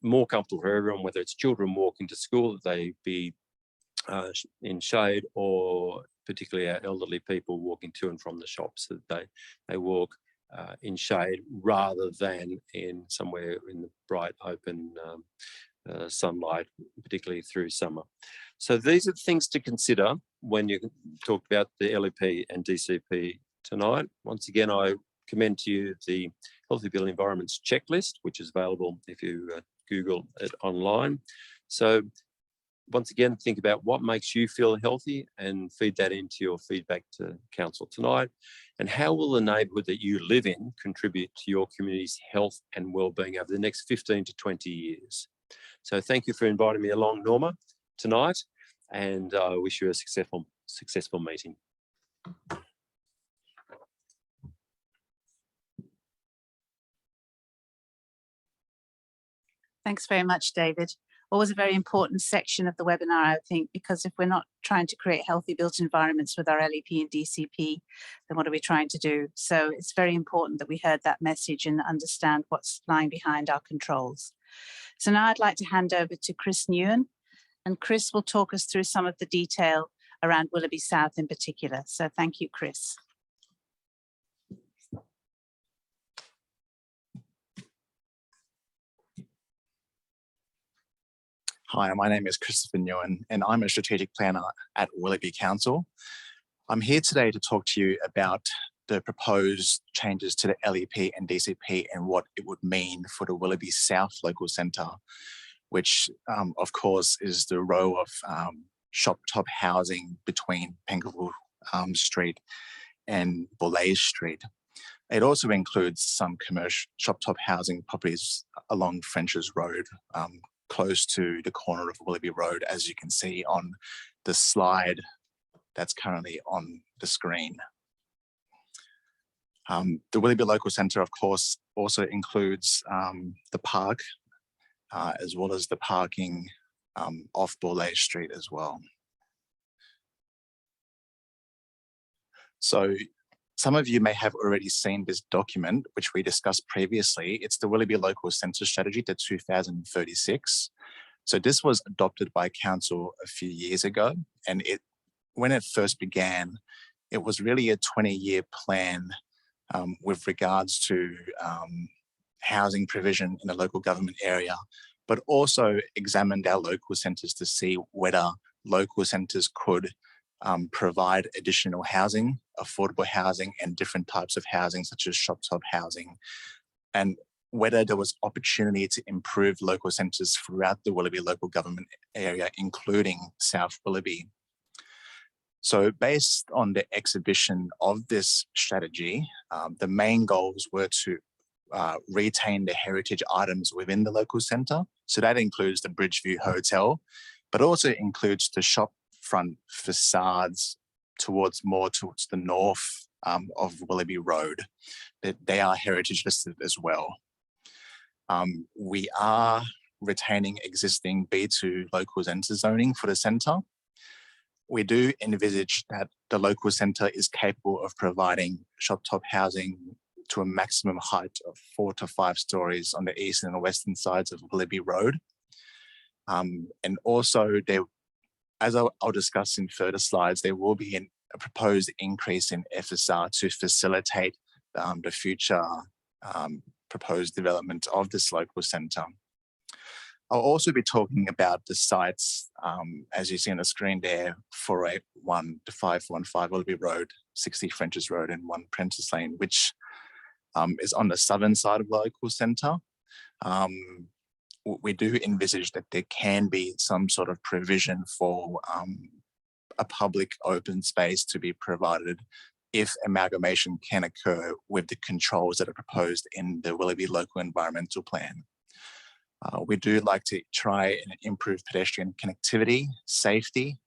[SPEAKER 5] more comfortable for everyone, whether it's children walking to school, that they be in shade, or particularly our elderly people walking to and from the shops, that they walk in shade rather than in somewhere in the bright open sunlight, particularly through summer. So these are things to consider when you talk about the LEP and DCP tonight. Once again, I commend to you the Healthy Built Environments checklist, which is available if you Google it online. So once again, think about what makes you feel healthy and feed that into your feedback to council tonight. And how will the neighbourhood that you live in contribute to your community's health and wellbeing over the next 15 to 20 years? So thank you for inviting me along, Norma, tonight, and I wish you a successful meeting.
[SPEAKER 1] Thanks very much, David. Always a very important section of the webinar, I think, because if we're not trying to create healthy built environments with our LEP and DCP, then what are we trying to do? So it's very important that we heard that message and understand what's lying behind our controls. So now I'd like to hand over to Chris Newen, and Chris will talk us through some of the detail around Willoughby South in particular. So thank you, Chris.
[SPEAKER 6] Hi, my name is Christopher Newen, and I'm a strategic planner at Willoughby Council. I'm here today to talk to you about the proposed changes to the LEP and DCP and what it would mean for the Willoughby South local centre, which of course is the row of shop top housing between Pengreville Street and Boulay Street. It also includes some commercial shop top housing properties along French's Road, close to the corner of Willoughby Road, as you can see on the slide that's currently on the screen. The Willoughby Local Centre, of course, also includes the park, as well as the parking off Boulay Street as well. So some of you may have already seen this document, which we discussed previously. It's the Willoughby Local Centre Strategy to 2036. So this was adopted by council a few years ago, and when it first began, it was really a 20-year plan with regards to housing provision in the local government area, but also examined our local centres to see whether local centres could provide additional housing, affordable housing, and different types of housing such as shop top housing, and whether there was opportunity to improve local centres throughout the Willoughby local government area, including South Willoughby. So based on the exhibition of this strategy, the main goals were to retain the heritage items within the local centre. So that includes the Bridgeview Hotel, but also includes the shop front facades towards the north of Willoughby Road. They are heritage listed as well. We are retaining existing B2 local centre zoning for the centre. We do envisage that the local centre is capable of providing shop top housing to a maximum height of 4 to 5 stories on the eastern and western sides of Willoughby Road. And also, as I'll discuss in further slides, there will be a proposed increase in FSR to facilitate the future proposed development of this local centre. I'll also be talking about the sites, as you see on the screen there, 481 to 515 Willoughby Road, 60 French's Road and 1 Prentice Lane, which is on the southern side of the local centre. We do envisage that there can be some sort of provision for a public open space to be provided if amalgamation can occur with the controls that are proposed in the Willoughby Local Environmental Plan. We do like to try and improve pedestrian connectivity, safety,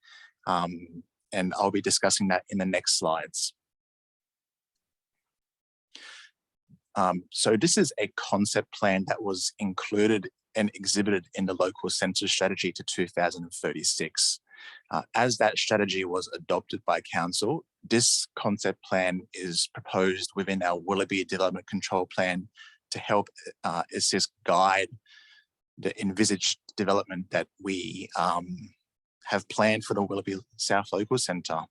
[SPEAKER 6] and I'll be discussing that in the next slides. So this is a concept plan that was included and exhibited in the local centre strategy to 2036. As that strategy was adopted by council, this concept plan is proposed within our Willoughby Development Control Plan to help assist guide the envisaged development that we have planned for the Willoughby South Local Centre.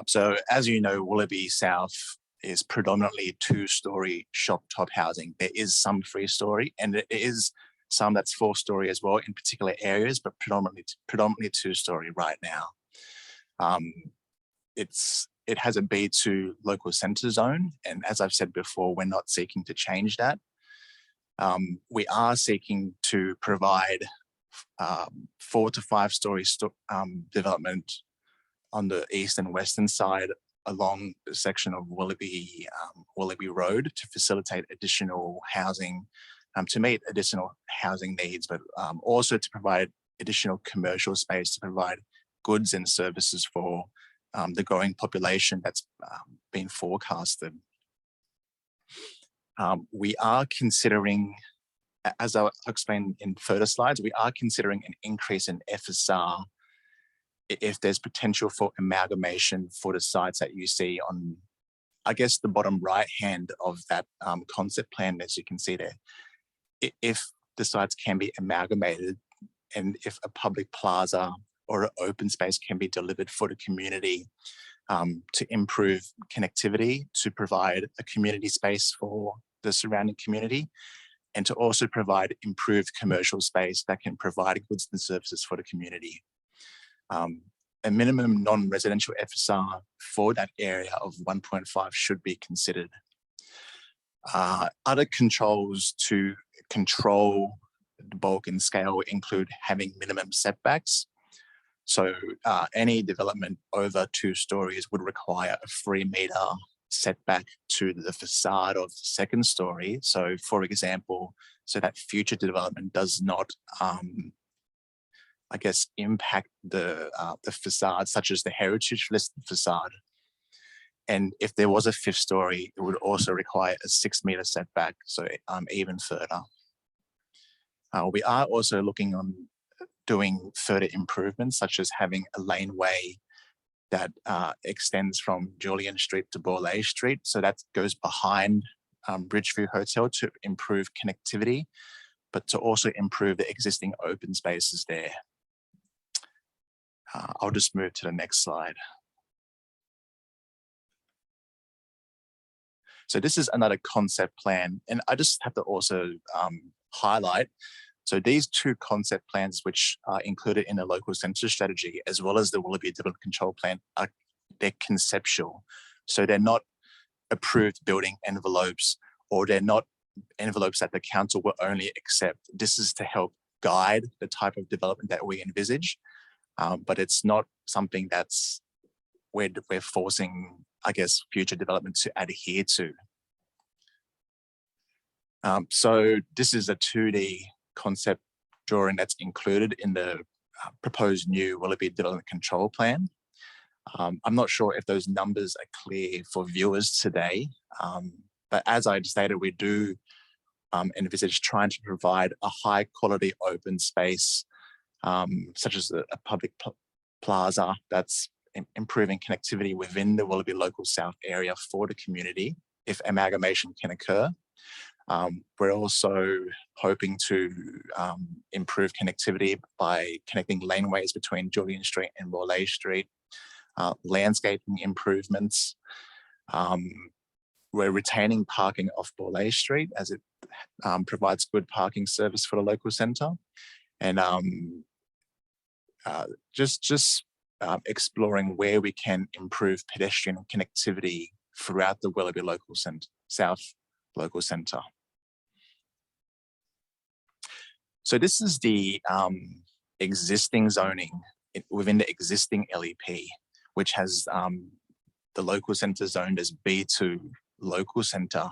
[SPEAKER 6] So as you know, Willoughby South is predominantly 2-storey shop top housing. There is some 3-storey and there is some that's 4-storey as well in particular areas, but predominantly 2-storey right now. It has a B2 local centre zone, and as I've said before, we're not seeking to change that. We are seeking to provide 4 to 5-storey development on the east and western side along the section of Willoughby Road to facilitate additional housing, to meet additional housing needs, but also to provide additional commercial space to provide goods and services for the growing population that's been forecasted. We are considering, as I'll explain in further slides, we are considering an increase in FSR if there's potential for amalgamation for the sites that you see on, I guess, the bottom right hand of that concept plan, as you can see there. If the sites can be amalgamated and if a public plaza or an open space can be delivered for the community to improve connectivity, to provide a community space for the surrounding community, and to also provide improved commercial space that can provide goods and services for the community. A minimum non-residential FSR for that area of 1.5 should be considered. Other controls to control the bulk and scale include having minimum setbacks. So any development over 2 stories would require a 3-metre setback to the facade of the 2nd story. So for example, so that future development does not, I guess, impact the facade, such as the heritage listed facade. And if there was a 5th story, it would also require a 6-metre setback, so even further. We are also looking on doing further improvements, such as having a laneway that extends from Julian Street to Borlay Street. So that goes behind Bridgeview Hotel to improve connectivity, but to also improve the existing open spaces there. I'll just move to the next slide. So this is another concept plan, and I just have to also highlight, so these 2 concept plans, which are included in the local centre strategy, as well as the Willoughby Development Control Plan, they're conceptual. So they're not approved building envelopes, or they're not envelopes that the council will only accept. This is to help guide the type of development that we envisage, but it's not something that's we're forcing, I guess, future development to adhere to. So this is a 2D concept drawing that's included in the proposed new Willoughby Development Control Plan. I'm not sure if those numbers are clear for viewers today, but as I stated, we do envisage trying to provide a high quality open space, such as a public plaza that's improving connectivity within the Willoughby Local South area for the community if amalgamation can occur. We're also hoping to improve connectivity by connecting laneways between Julian Street and Morlaix Street, landscaping improvements. We're retaining parking off Morlaix Street as it provides good parking service for the local centre, and just exploring where we can improve pedestrian connectivity throughout the Willoughby South local centre. So this is the existing zoning within the existing LEP, which has the local centre zoned as B2 local centre.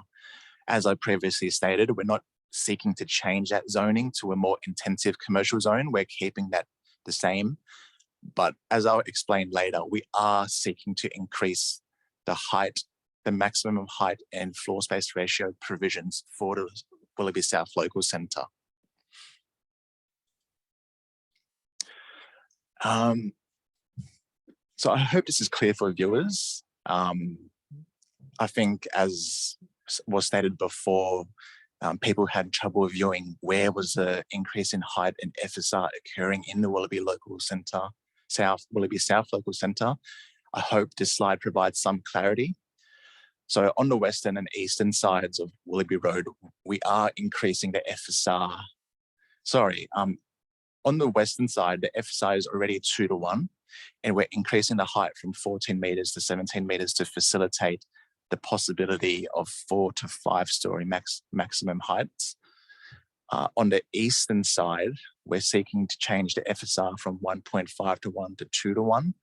[SPEAKER 6] As I previously stated, we're not seeking to change that zoning to a more intensive commercial zone. We're keeping that the same. But as I'll explain later, we are seeking to increase the height, the maximum height and floor space ratio provisions for the Willoughby South local centre. So I hope this is clear for viewers. I think, as was stated before, people had trouble viewing where was the increase in height and FSR occurring in the Willoughby local centre, Willoughby South local centre. I hope this slide provides some clarity. So on the western and eastern sides of Willoughby Road, we are increasing the FSR. On the western side, the FSI is already 2:1, and we're increasing the height from 14 metres to 17 metres to facilitate the possibility of 4 to 5 story maximum heights. On the eastern side, we're seeking to change the FSR from 1.5:1 to 2:1,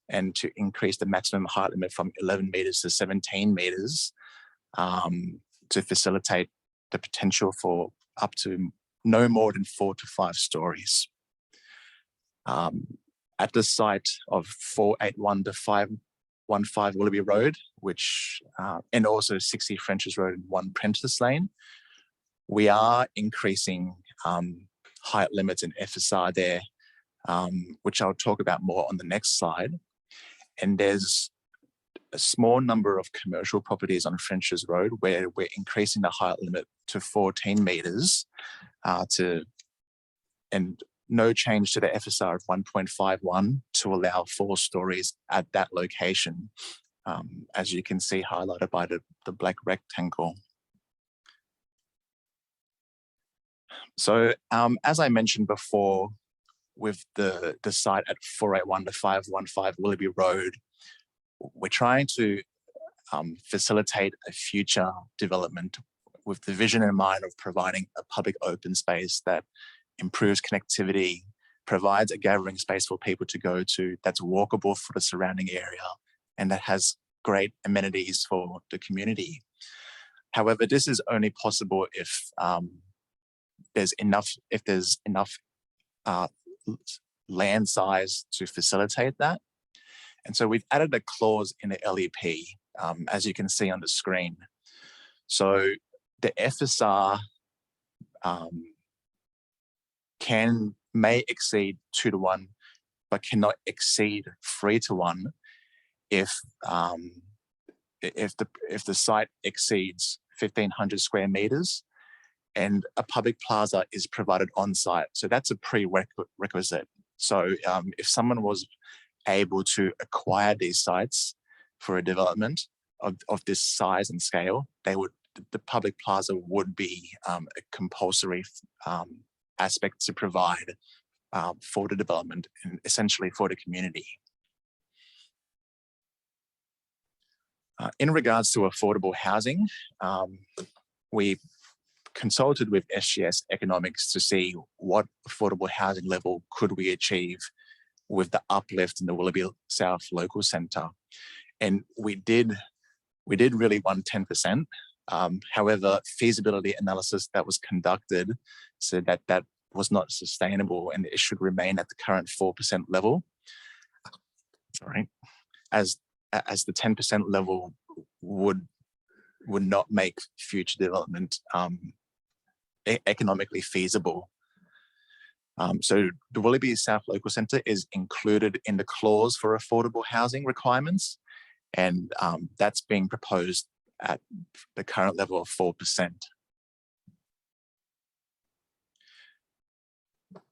[SPEAKER 6] and to increase the maximum height limit from 11 metres to 17 metres to facilitate the potential for up to no more than 4 to 5 stories. At the site of 481 to 515 Willoughby Road, and also 60 French's Road and 1 Prentice Lane, we are increasing height limits and FSR there, which I'll talk about more on the next slide. And there's a small number of commercial properties on French's Road where we're increasing the height limit to 14 metres and no change to the FSR of 1.51 to allow 4 stories at that location, as you can see highlighted by the black rectangle. So as I mentioned before, with the site at 481 to 515 Willoughby Road, we're trying to facilitate a future development with the vision in mind of providing a public open space that improves connectivity, provides a gathering space for people to go to that's walkable for the surrounding area, and that has great amenities for the community. However, this is only possible if there's enough land size to facilitate that. And so we've added a clause in the LEP, as you can see on the screen. So the FSR may exceed 2:1, but cannot exceed 3:1 if the site exceeds 1,500 square meters and a public plaza is provided on site. So that's a prerequisite. So if someone was able to acquire these sites for a development of this size and scale, the public plaza would be a compulsory aspect to provide for the development and essentially for the community. In regards to affordable housing, we consulted with SGS Economics to see what affordable housing level could we achieve with the uplift in the Willoughby South local centre. And we did really want 10%, However, feasibility analysis that was conducted said that that was not sustainable and it should remain at the current 4% level. Sorry, as the 10% level would not make future development economically feasible. So the Willoughby South Local Centre is included in the clause for affordable housing requirements, and that's being proposed at the current level of 4%.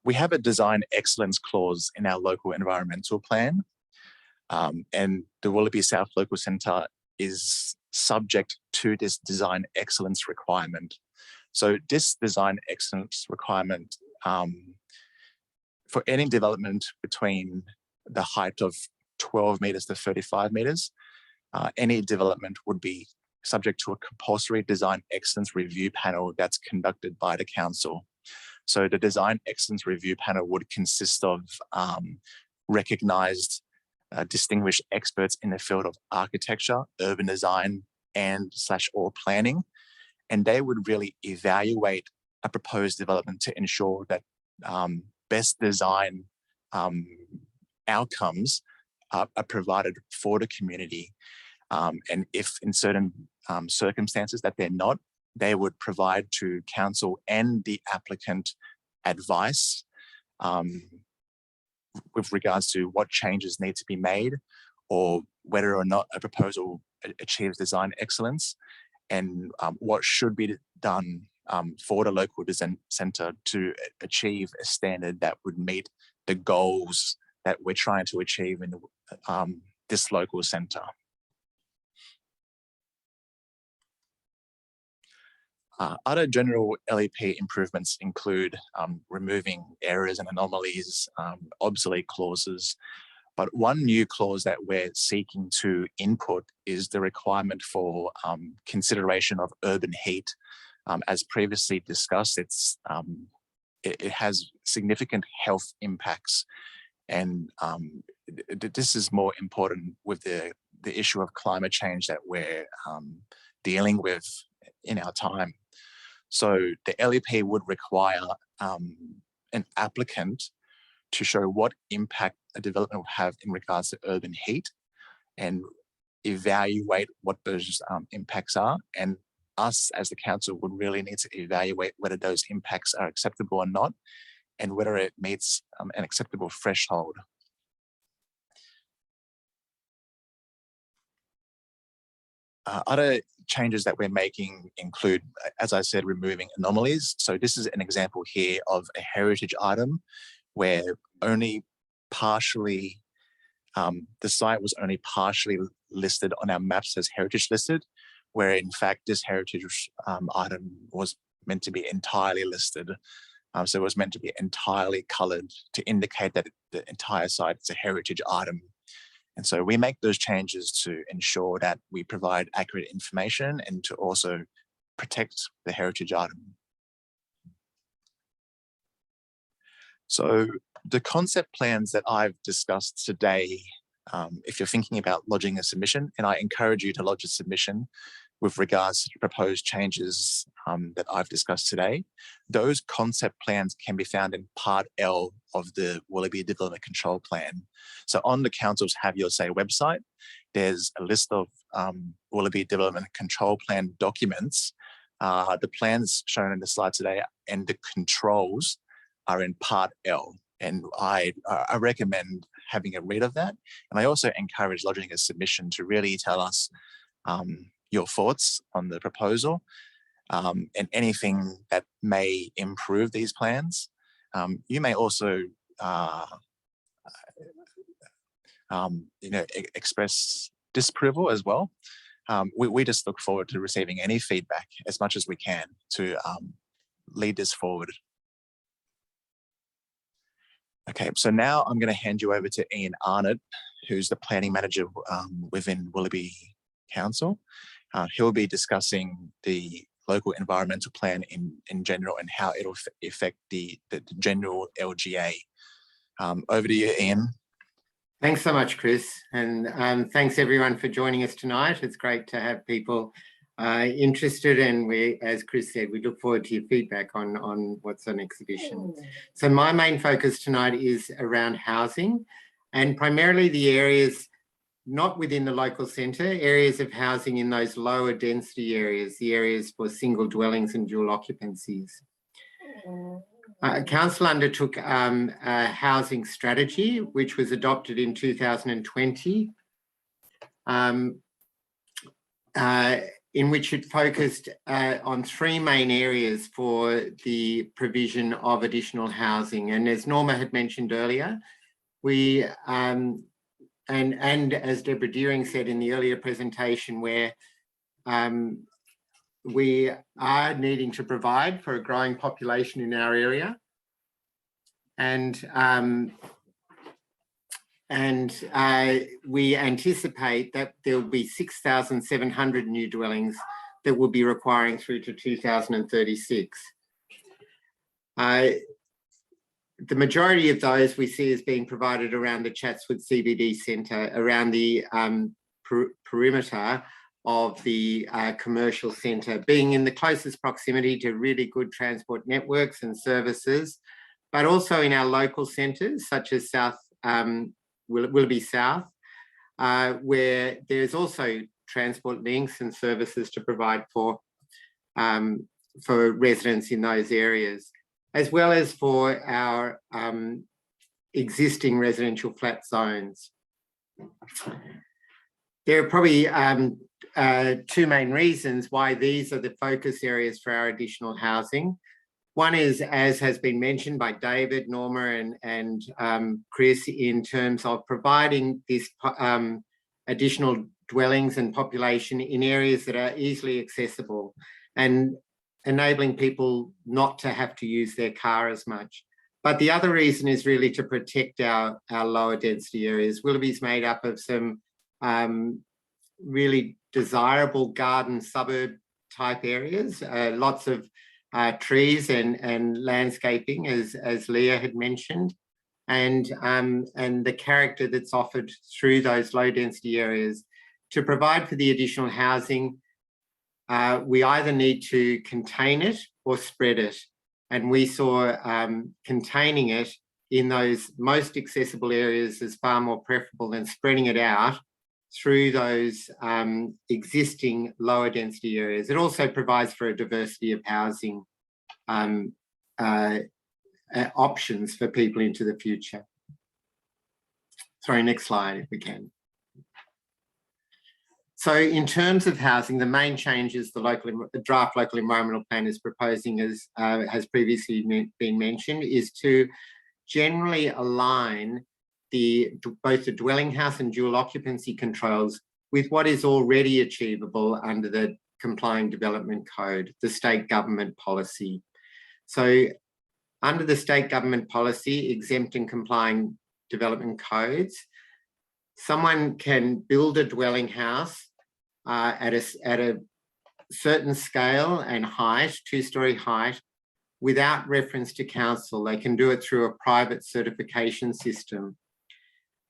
[SPEAKER 6] We have a design excellence clause in our local environmental plan, and the Willoughby South Local Centre is subject to this design excellence requirement. So this design excellence requirement for any development between the height of 12 metres to 35 metres, any development would be subject to a compulsory design excellence review panel that's conducted by the council. So the design excellence review panel would consist of recognised distinguished experts in the field of architecture, urban design, and/or planning. And they would really evaluate a proposed development to ensure that best design outcomes are provided for the community. And if in certain circumstances that they're not, they would provide to council and the applicant advice with regards to what changes need to be made or whether or not a proposal achieves design excellence and what should be done for the local design centre to achieve a standard that would meet the goals that we're trying to achieve in this local centre. Other general LEP improvements include removing errors and anomalies, obsolete clauses, but one new clause that we're seeking to input is the requirement for consideration of urban heat. As previously discussed, it has significant health impacts, and this is more important with the issue of climate change that we're dealing with in our time. So the LEP would require an applicant to show what impact a development will have in regards to urban heat and evaluate what those impacts are. And us as the council would really need to evaluate whether those impacts are acceptable or not and whether it meets an acceptable threshold. Other changes that we're making include, as I said, removing anomalies. So this is an example here of a heritage item where only partially, the site was only partially listed on our maps as heritage listed, where in fact this heritage item was meant to be entirely listed. So it was meant to be entirely coloured to indicate that the entire site is a heritage item. And so we make those changes to ensure that we provide accurate information and to also protect the heritage item. So the concept plans that I've discussed today, if you're thinking about lodging a submission, and I encourage you to lodge a submission with regards to the proposed changes that I've discussed today, those concept plans can be found in Part L of the Willoughby Development Control Plan. So on the Council's Have Your Say website, there's a list of Willoughby Development Control Plan documents. The plans shown in the slide today and the controls are in Part L. And I recommend having a read of that. And I also encourage lodging a submission to really tell us your thoughts on the proposal and anything that may improve these plans. You may also express disapproval as well. We just look forward to receiving any feedback as much as we can to lead this forward. Okay, so now I'm going to hand you over to Ian Arnott, who's the planning manager within Willoughby Council. He'll be discussing the local environmental plan in general and how it'll affect the general LGA. Over to you, Ian.
[SPEAKER 7] Thanks so much, Chris. And thanks everyone for joining us tonight. It's great to have people interested, and we, as Chris said, we look forward to your feedback on what's on exhibition. So my main focus tonight is around housing, and primarily the areas not within the local centre, areas of housing in those lower density areas, the areas for single dwellings and dual occupancies. Council undertook a housing strategy, which was adopted in 2020, in which it focused on three main areas for the provision of additional housing. And as Norma had mentioned earlier, we, and as Deborah Deering said in the earlier presentation, where we are needing to provide for a growing population in our area. And we anticipate that there will be 6,700 new dwellings that will be requiring through to 2036. The majority of those we see as being provided around the Chatswood CBD Centre, around the perimeter of the commercial centre, being in the closest proximity to really good transport networks and services, but also in our local centres such as Willoughby South, where there's also transport links and services to provide for residents in those areas, as well as for our existing residential flat zones. There are probably two main reasons why these are the focus areas for our additional housing. One is, as has been mentioned by David, Norma and Chris, in terms of providing this additional dwellings and population in areas that are easily accessible and enabling people not to have to use their car as much. But the other reason is really to protect our lower density areas. Willoughby's made up of some really desirable garden suburb type areas, lots of trees and landscaping, as Leah had mentioned, and the character that's offered through those low density areas. To provide for the additional housing, we either need to contain it or spread it. And we saw containing it in those most accessible areas is far more preferable than spreading it out through those existing lower density areas. It also provides for a diversity of housing options for people into the future. Sorry, next slide if we can. So in terms of housing, the main changes the draft local environmental plan is proposing, as has previously been mentioned, is to generally align both the dwelling house and dual occupancy controls with what is already achievable under the Complying Development Code, the state government policy. So under the state government policy, exempt and complying development codes, someone can build a dwelling house at a certain scale and height, 2-story height, without reference to council. They can do it through a private certification system.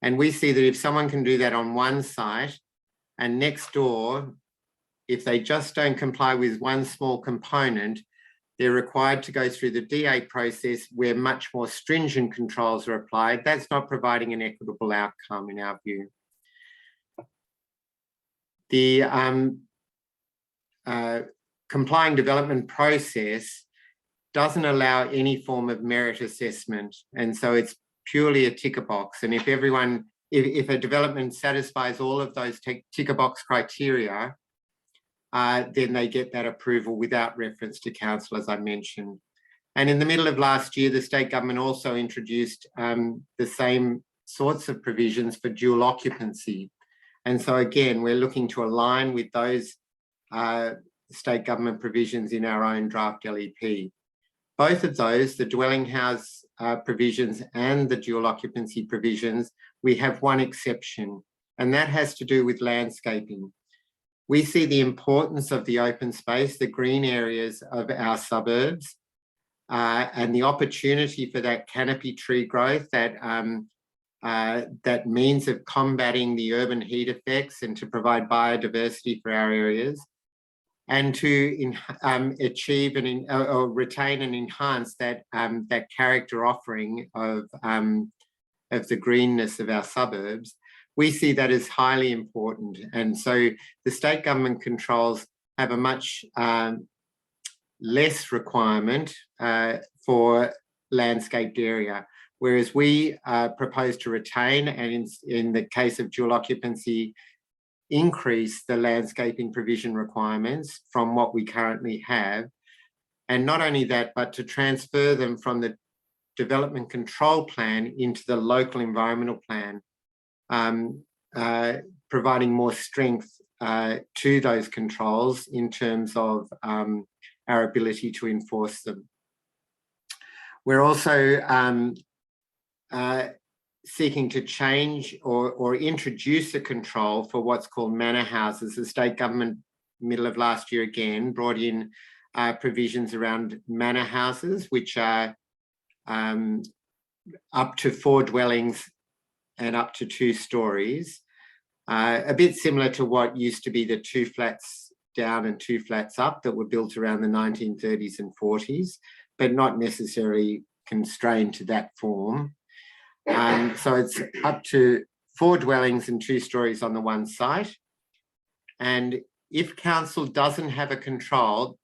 [SPEAKER 7] And we see that if someone can do that on one site, and next door, if they just don't comply with one small component, they're required to go through the DA process where much more stringent controls are applied. That's not providing an equitable outcome in our view. The complying development process doesn't allow any form of merit assessment. And so it's purely a ticker box. And if a development satisfies all of those ticker box criteria, then they get that approval without reference to council, as I mentioned. And in the middle of last year, the state government also introduced the same sorts of provisions for dual occupancy. And so again, we're looking to align with those state government provisions in our own draft LEP. Both of those, the dwelling house provisions and the dual occupancy provisions, we have one exception, and that has to do with landscaping. We see the importance of the open space, the green areas of our suburbs, and the opportunity for that canopy tree growth, that means of combating the urban heat effects and to provide biodiversity for our areas. and to achieve or retain and enhance that that character offering of the greenness of our suburbs, we see that as highly important. And so the state government controls have a much less requirement for landscaped area, whereas we propose to retain, and in the case of dual occupancy, increase the landscaping provision requirements from what we currently have. And not only that, but to transfer them from the development control plan into the local environmental plan, providing more strength to those controls in terms of our ability to enforce them. We're also seeking to change or introduce a control for what's called manor houses. The state government, middle of last year again, brought in provisions around manor houses, which are up to 4 dwellings and up to 2 stories. A bit similar to what used to be the 2 flats down and 2 flats up that were built around the 1930s and 40s, but not necessarily constrained to that form. So it's up to 4 dwellings and 2 stories on the one site. And if council doesn't have a control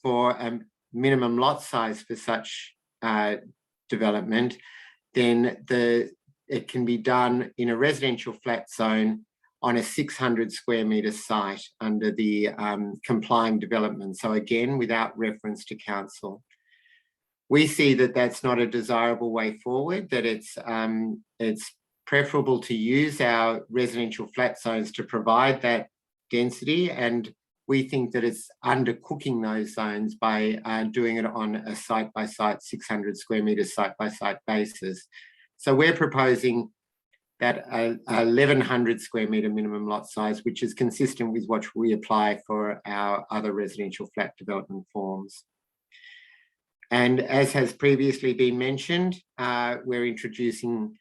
[SPEAKER 7] for a minimum lot size for such development, then it can be done in a residential flat zone on a 600 square metre site under the complying development. So again, without reference to council. We see that that's not a desirable way forward, that it's preferable to use our residential flat zones to provide that density, and we think that it's undercooking those zones by doing it on a site-by-site 600 square metre site-by-site basis. So we're proposing that 1,100 square metre minimum lot size, which is consistent with what we apply for our other residential flat development forms. And as has previously been mentioned, we're introducing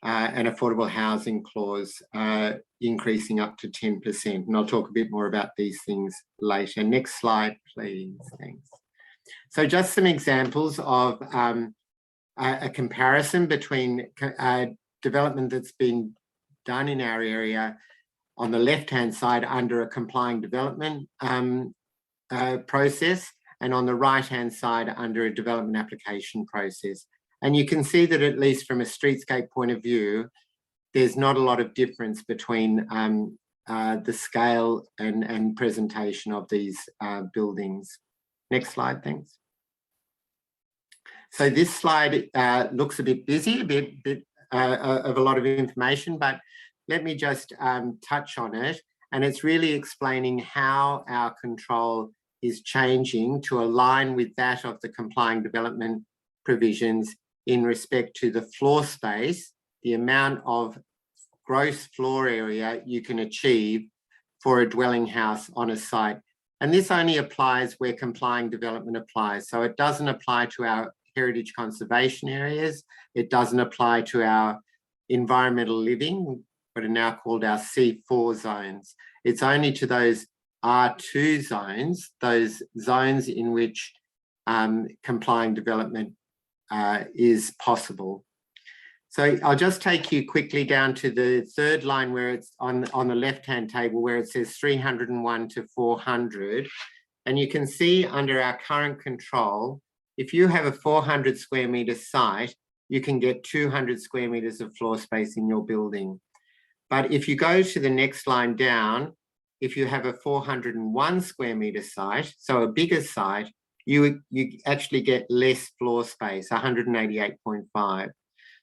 [SPEAKER 7] an affordable housing clause, increasing up to 10%. And I'll talk a bit more about these things later. Next slide, please. Thanks. So just some examples of a comparison between development that's been done in our area on the left-hand side under a complying development process, and on the right-hand side under a development application process. And you can see that, at least from a streetscape point of view, there's not a lot of difference between the scale and presentation of these buildings. Next slide, thanks. So this slide looks a bit busy, a bit of a lot of information, but let me just touch on it. And it's really explaining how our control is changing to align with that of the complying development provisions in respect to the floor space, the amount of gross floor area you can achieve for a dwelling house on a site. And this only applies where complying development applies. So it doesn't apply to our heritage conservation areas. It doesn't apply to our environmental living, what are now called our C4 zones. It's only to those R2 zones, those zones in which complying development is possible. So I'll just take you quickly down to the third line where it's on the left-hand table where it says 301 to 400. And you can see under our current control, if you have a 400 square metre site, you can get 200 square metres of floor space in your building. But if you go to the next line down, if you have a 401 square metre site, so a bigger site, you actually get less floor space, 188.5.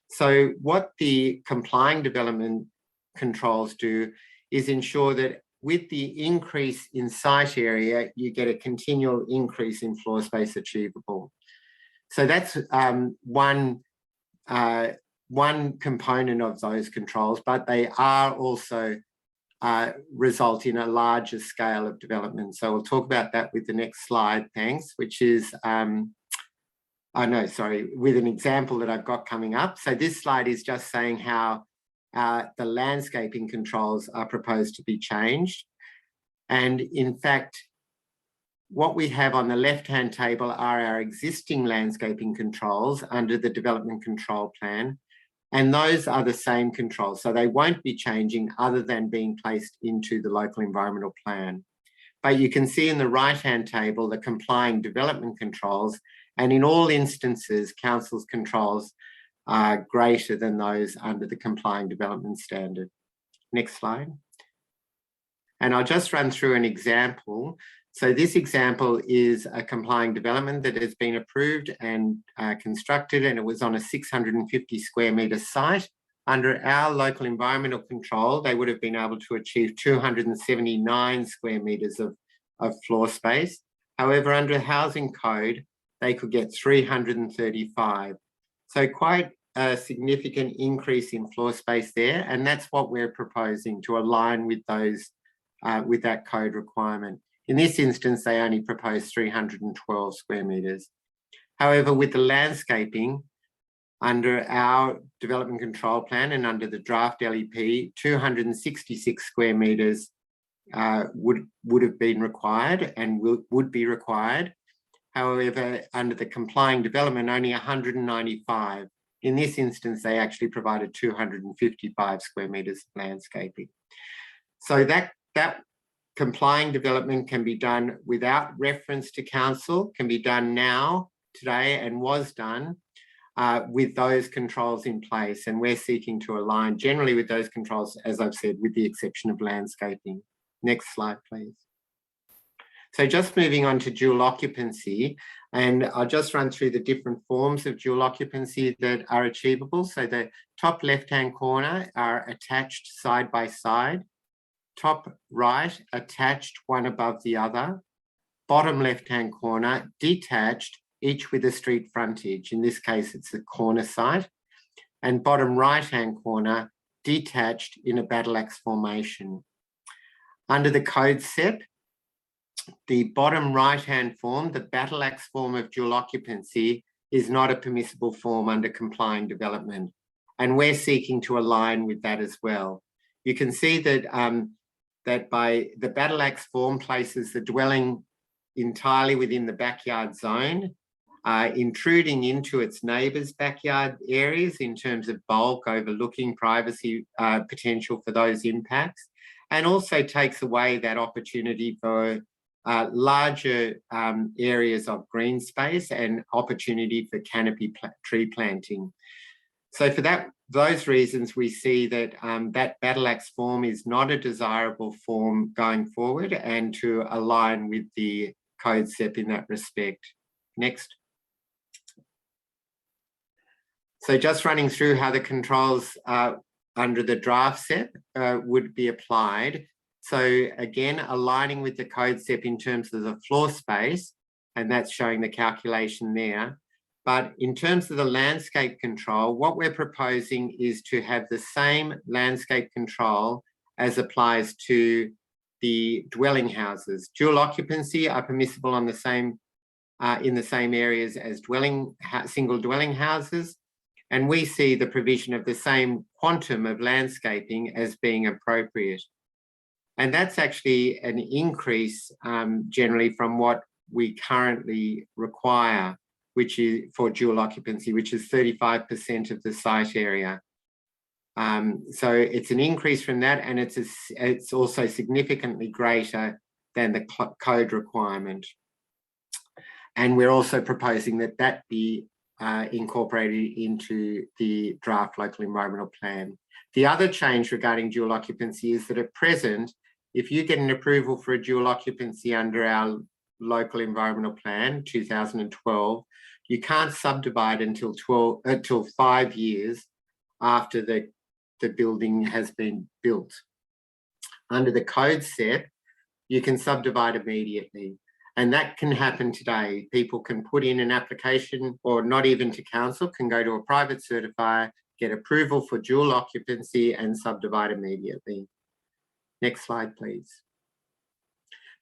[SPEAKER 7] So what the complying development controls do is ensure that with the increase in site area, you get a continual increase in floor space achievable. So that's one component of those controls, but they are also result in a larger scale of development. So we'll talk about that with the next slide, thanks, which is, with an example that I've got coming up. So this slide is just saying how the landscaping controls are proposed to be changed. And in fact, what we have on the left-hand table are our existing landscaping controls under the development control plan. And those are the same controls. So they won't be changing other than being placed into the local environmental plan. But you can see in the right-hand table, the complying development controls. And in all instances, council's controls are greater than those under the complying development standard. Next slide. And I'll just run through an example. So this example is a complying development that has been approved and constructed, and it was on a 650 square metre site. Under our local environmental control, they would have been able to achieve 279 square metres of floor space. However, under the housing code, they could get 335. So quite a significant increase in floor space there, and that's what we're proposing to align with those with that code requirement. In this instance, they only propose 312 square metres. However, with the landscaping, under our development control plan and under the draft LEP, 266 square metres would have been required and would be required. However, under the complying development, only 195. In this instance, they actually provided 255 square metres of landscaping. So that complying development can be done without reference to council, can be done now, today, and was done with those controls in place. And we're seeking to align generally with those controls, as I've said, with the exception of landscaping. Next slide, please. So just moving on to dual occupancy, and I'll just run through the different forms of dual occupancy that are achievable. So the top left-hand corner are attached side by side. Top right, attached one above the other. Bottom left-hand corner, detached, each with a street frontage. In this case, it's a corner site. And bottom right-hand corner, detached in a battle axe formation. Under the code SEP, the bottom right-hand form, the battle axe form of dual occupancy, is not a permissible form under complying development. And we're seeking to align with that as well. You can see that that by the battle axe form places the dwelling entirely within the backyard zone, intruding into its neighbours' backyard areas in terms of bulk, overlooking privacy potential for those impacts, and also takes away that opportunity for larger areas of green space and opportunity for canopy tree planting. So for those reasons, we see that that battle axe form is not a desirable form going forward, and to align with the code SEP in that respect. Next. So just running through how the controls under the draft SEP would be applied. So again, aligning with the code SEP in terms of the floor space, and that's showing the calculation there. But in terms of the landscape control, what we're proposing is to have the same landscape control as applies to the dwelling houses. Dual occupancy are permissible on the same in the same areas as single dwelling houses. And we see the provision of the same quantum of landscaping as being appropriate. And that's actually an increase generally from what we currently require, which is for dual occupancy, which is 35% of the site area. So it's an increase from that, and it's also significantly greater than the code requirement. And we're also proposing that that be incorporated into the draft local environmental plan. The other change regarding dual occupancy is that at present, if you get an approval for a dual occupancy under our local environmental plan, 2012, you can't subdivide until 5 years after the building has been built. Under the code SEP, you can subdivide immediately. And that can happen today. People can put in an application, or not even to council, can go to a private certifier, get approval for dual occupancy and subdivide immediately. Next slide, please.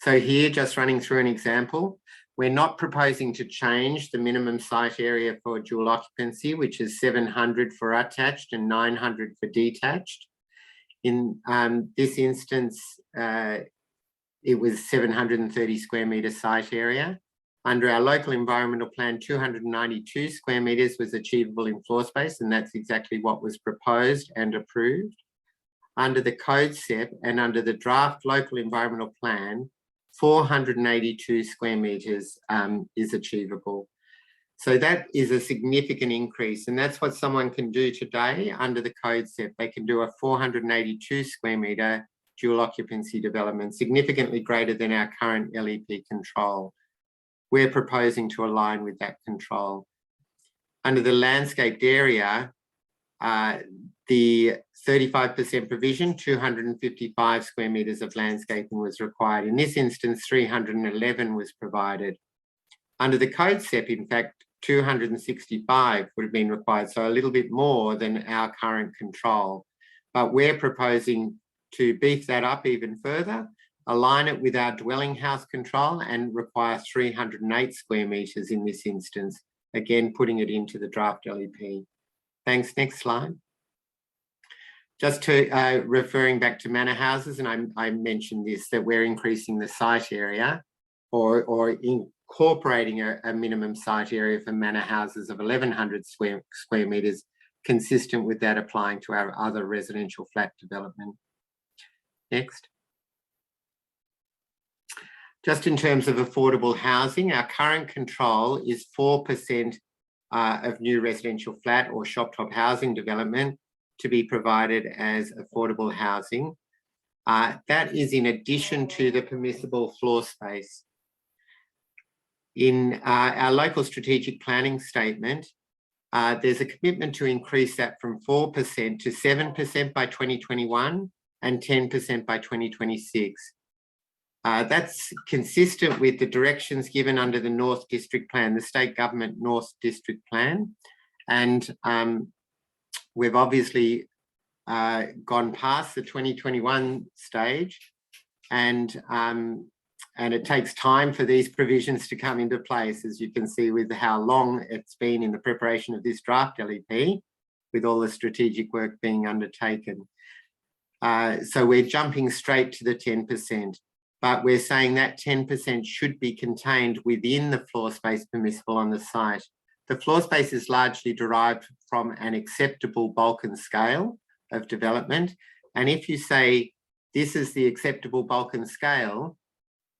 [SPEAKER 7] So here, just running through an example, we're not proposing to change the minimum site area for dual occupancy, which is 700 for attached and 900 for detached. In this instance, it was 730 square metre site area. Under our local environmental plan, 292 square metres was achievable in floor space, and that's exactly what was proposed and approved. Under the code SEP and under the draft local environmental plan, 482 square metres is achievable. So that is a significant increase, and that's what someone can do today under the code SEP. They can do a 482 square metre dual occupancy development, significantly greater than our current LEP control. We're proposing to align with that control. Under the landscaped area, the 35% provision, 255 square metres of landscaping was required. In this instance, 311 was provided. Under the code SEP, in fact, 265 would have been required, so a little bit more than our current control. But we're proposing to beef that up even further, align it with our dwelling house control and require 308 square metres in this instance, again, putting it into the draft LEP. Thanks. Next slide. Just to referring back to Manor Houses, and I mentioned this, that we're increasing the site area or incorporating a minimum site area for Manor Houses of 1,100 square metres, consistent with that applying to our other residential flat development. Next. Just in terms of affordable housing, our current control is 4% of new residential flat or shop top housing development to be provided as affordable housing. That is in addition to the permissible floor space. In our local strategic planning statement, there's a commitment to increase that from 4% to 7% by 2021 and 10% by 2026. That's consistent with the directions given under the North District Plan, the state government North District Plan. And we've obviously gone past the 2021 stage, and it takes time for these provisions to come into place, as you can see with how long it's been in the preparation of this draft LEP, with all the strategic work being undertaken. So we're jumping straight to the 10%. But we're saying that 10% should be contained within the floor space permissible on the site. The floor space is largely derived from an acceptable bulk and scale of development. And if you say this is the acceptable bulk and scale,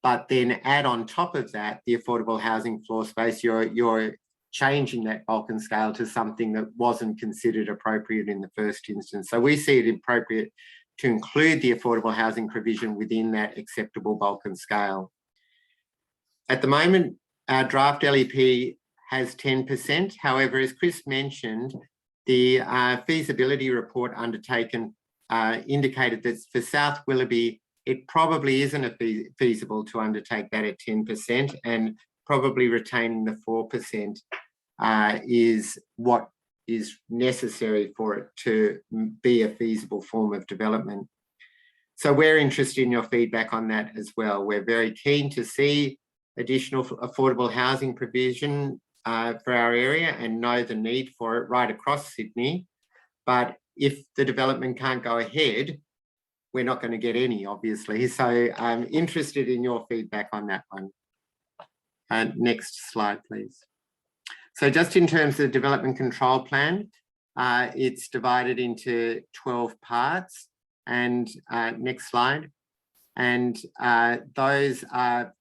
[SPEAKER 7] but then add on top of that the affordable housing floor space, you're changing that bulk and scale to something that wasn't considered appropriate in the first instance. So we see it appropriate to include the affordable housing provision within that acceptable bulk and scale. At the moment, our draft LEP has 10%. However, as Chris mentioned, the feasibility report undertaken indicated that for South Willoughby, it probably isn't feasible to undertake that at 10%, and probably retaining the 4% is what is necessary for it to be a feasible form of development. So we're interested in your feedback on that as well. We're very keen to see additional affordable housing provision for our area and know the need for it right across Sydney. But if the development can't go ahead, we're not going to get any, obviously. So I'm interested in your feedback on that one. Next slide, please. So just in terms of the development control plan, it's divided into 12 parts. And next slide. And those are,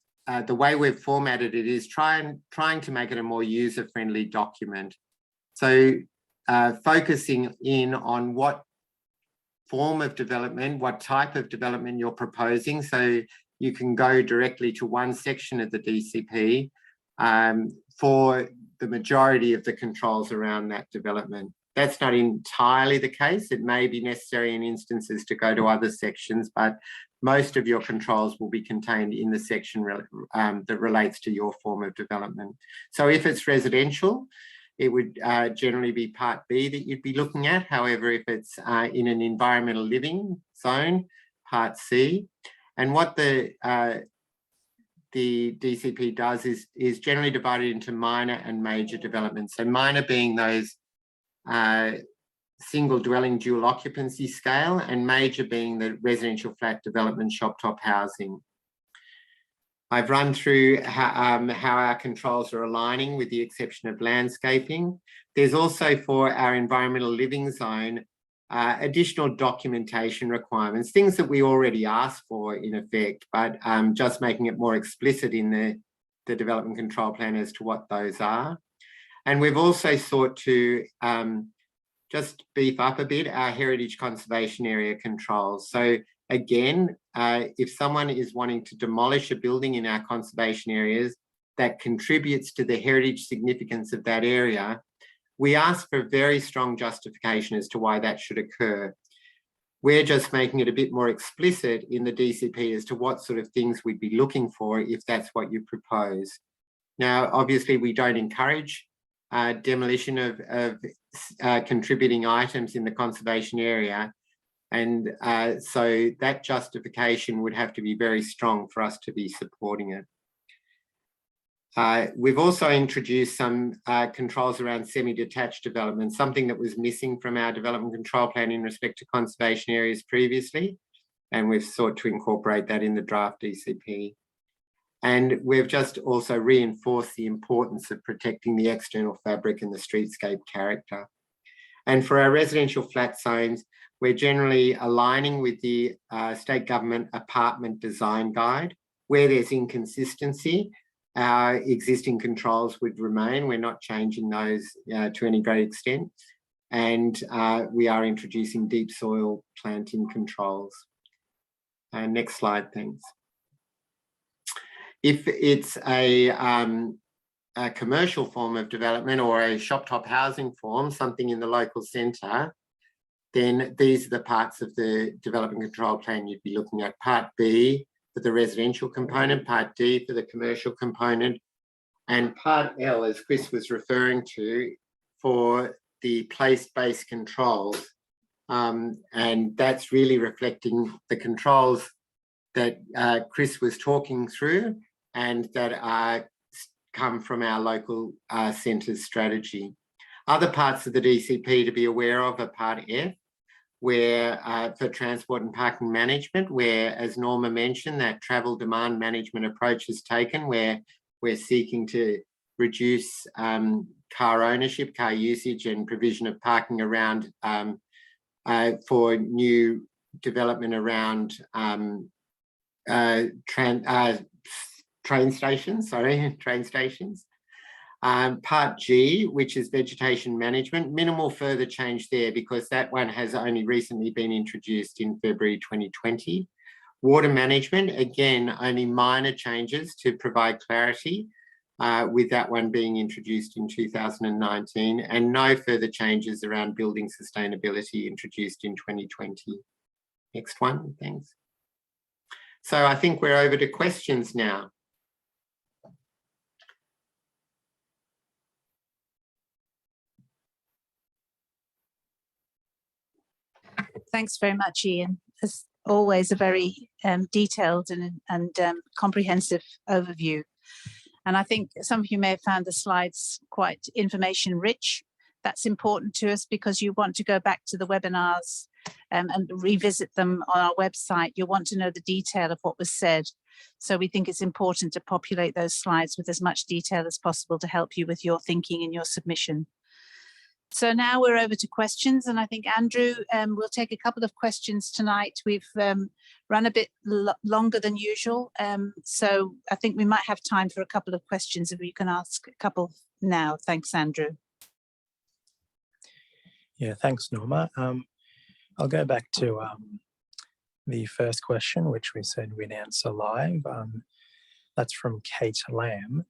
[SPEAKER 7] the way we've formatted it is trying to make it a more user-friendly document. So focusing in on what form of development, what type of development you're proposing. So you can go directly to one section of the DCP for the majority of the controls around that development. That's not entirely the case. It may be necessary in instances to go to other sections, but most of your controls will be contained in the section that relates to your form of development. So if it's residential, it would generally be Part B that you'd be looking at. However, if it's in an environmental living zone, Part C. And what the DCP does is generally divided into minor and major developments. So minor being those single dwelling dual occupancy scale, and major being the residential flat development shop top housing. I've run through how our controls are aligning with the exception of landscaping. There's also for our environmental living zone, additional documentation requirements, things that we already asked for in effect, but just making it more explicit in the development control plan as to what those are. And we've also sought to just beef up a bit our heritage conservation area controls. So again, if someone is wanting to demolish a building in our conservation areas that contributes to the heritage significance of that area, we ask for a very strong justification as to why that should occur. We're just making it a bit more explicit in the DCP as to what sort of things we'd be looking for if that's what you propose. Now, obviously, we don't encourage demolition of contributing items in the conservation area. And so that justification would have to be very strong for us to be supporting it. We've also introduced some controls around semi-detached development, something that was missing from our development control plan in respect to conservation areas previously, and we've sought to incorporate that in the draft DCP. And we've just also reinforced the importance of protecting the external fabric and the streetscape character. And for our residential flat zones, we're generally aligning with the state government apartment design guide. Where there's inconsistency, our existing controls would remain. We're not changing those to any great extent. And we are introducing deep soil planting controls. Next slide, thanks. If it's a commercial form of development or a shop top housing form, something in the local centre, then these are the parts of the development control plan you'd be looking at. Part B for the residential component, Part D for the commercial component, and Part L, as Chris was referring to, for the place-based controls. And that's really reflecting the controls that Chris was talking through and that come from our local centres strategy. Other parts of the DCP to be aware of are Part F, where for transport and parking management, where, as Norma mentioned, that travel demand management approach is taken, where we're seeking to reduce car ownership, car usage, and provision of parking around for new development around train stations. Part G, which is vegetation management, minimal further change there because that one has only recently been introduced in February 2020. Water management, again, only minor changes to provide clarity with that one being introduced in 2019, and no further changes around building sustainability introduced in 2020. Next one, thanks. So I think we're over to questions now.
[SPEAKER 1] Thanks very much, Ian. As always, a very detailed and comprehensive overview. And I think some of you may have found the slides quite information rich. That's important to us because you want to go back to the webinars and revisit them on our website. You'll want to know the detail of what was said. So we think it's important to populate those slides with as much detail as possible to help you with your thinking and your submission. So now we're over to questions, and I think Andrew will take a couple of questions tonight. We've run a bit longer than usual, so I think we might have time for a couple of questions if you can ask a couple now. Thanks, Andrew.
[SPEAKER 8] Yeah, thanks, Norma. I'll go back to the first question, which we said we'd answer live. That's from Kate Lamb.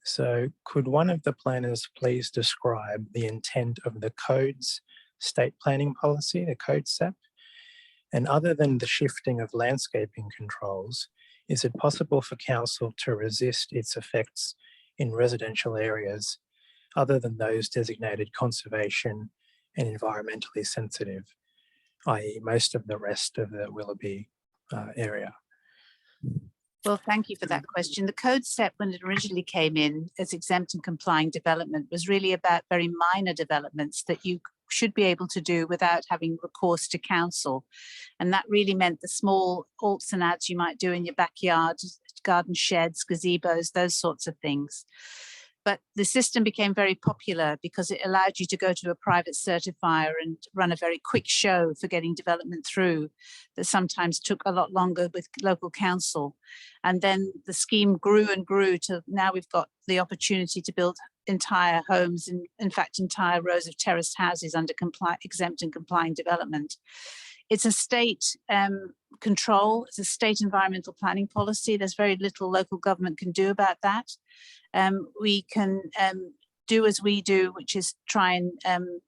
[SPEAKER 8] So could one of the planners please describe the intent of the Code's state planning policy, the Code SAP? And other than the shifting of landscaping controls, is it possible for council to resist its effects in residential areas other than those designated conservation and environmentally sensitive, i.e. most of the rest of the Willoughby area?
[SPEAKER 1] Well, thank you for that question. The Code SEP, when it originally came in as exempt and complying development, was really about very minor developments that you should be able to do without having recourse to council. And that really meant the small alts and adds you might do in your backyard garden sheds, gazebos, those sorts of things. But the system became very popular because it allowed you to go to a private certifier and run a very quick show for getting development through that sometimes took a lot longer with local council. And then the scheme grew and grew to now we've got the opportunity to build entire homes, and in fact, entire rows of terraced houses under exempt and complying development. It's a state control, it's a state environmental planning policy. There's very little local government can do about that. We can do as we do, which is try and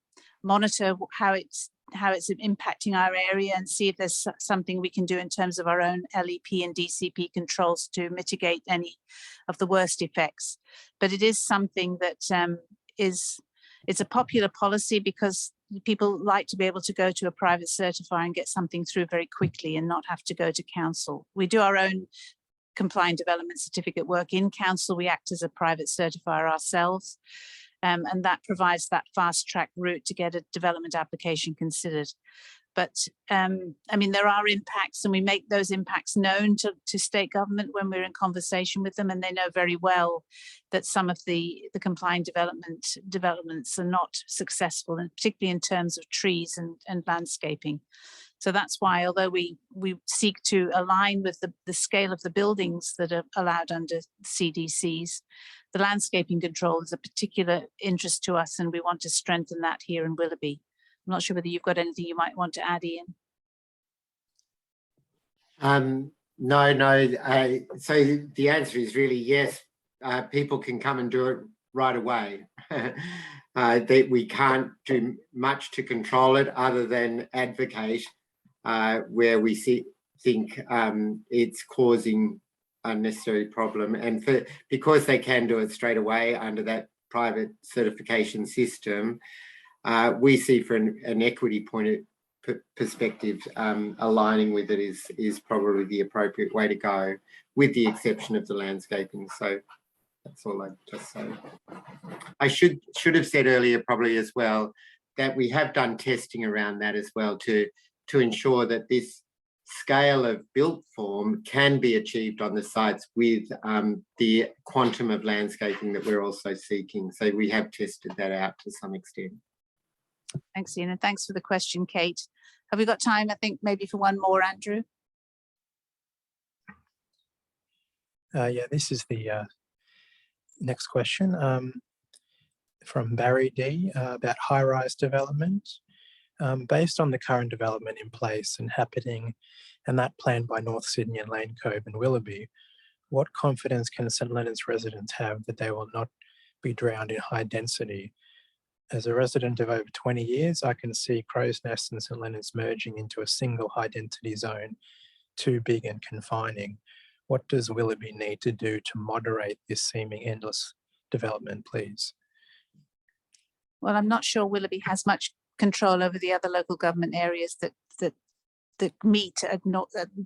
[SPEAKER 1] monitor how it's impacting our area and see if there's something we can do in terms of our own LEP and DCP controls to mitigate any of the worst effects. But it is something that it's a popular policy because people like to be able to go to a private certifier and get something through very quickly and not have to go to council. We do our own compliant development certificate work in council. We act as a private certifier ourselves, and that provides that fast track route to get a development application considered. But I mean, there are impacts, and we make those impacts known to state government when we're in conversation with them, and they know very well that some of the compliant developments are not successful, and particularly in terms of trees and landscaping. So that's why, although we seek to align with the scale of the buildings that are allowed under CDCs, the landscaping control is a particular interest to us, and we want to strengthen that here in Willoughby. I'm not sure whether you've got anything you might want to add, Ian.
[SPEAKER 7] No. So the answer is really yes. People can come and do it right away. That we can't do much to control it other than advocate where we think it's causing unnecessary problem. And because they can do it straight away under that private certification system, we see from an equity point of perspective, aligning with it is probably the appropriate way to go, with the exception of the landscaping. So that's all I'd just say. I should have said earlier probably as well that we have done testing around that as well to ensure that this scale of built form can be achieved on the sites with the quantum of landscaping that we're also seeking. So we have tested that out to some extent.
[SPEAKER 1] Thanks, Ian, and thanks for the question, Kate. Have we got time, I think, maybe for one more, Andrew?
[SPEAKER 8] Yeah, this is the next question from Barry D about high-rise development. Based on the current development in place and happening, and that planned by North Sydney and Lane Cove and Willoughby, what confidence can St Leonard's residents have that they will not be drowned in high density? As a resident of over 20 years, I can see Crow's Nest and St Leonard's merging into a single high density zone, too big and confining. What does Willoughby need to do to moderate this seeming endless development, please?
[SPEAKER 1] Well, I'm not sure Willoughby has much control over the other local government areas that meet at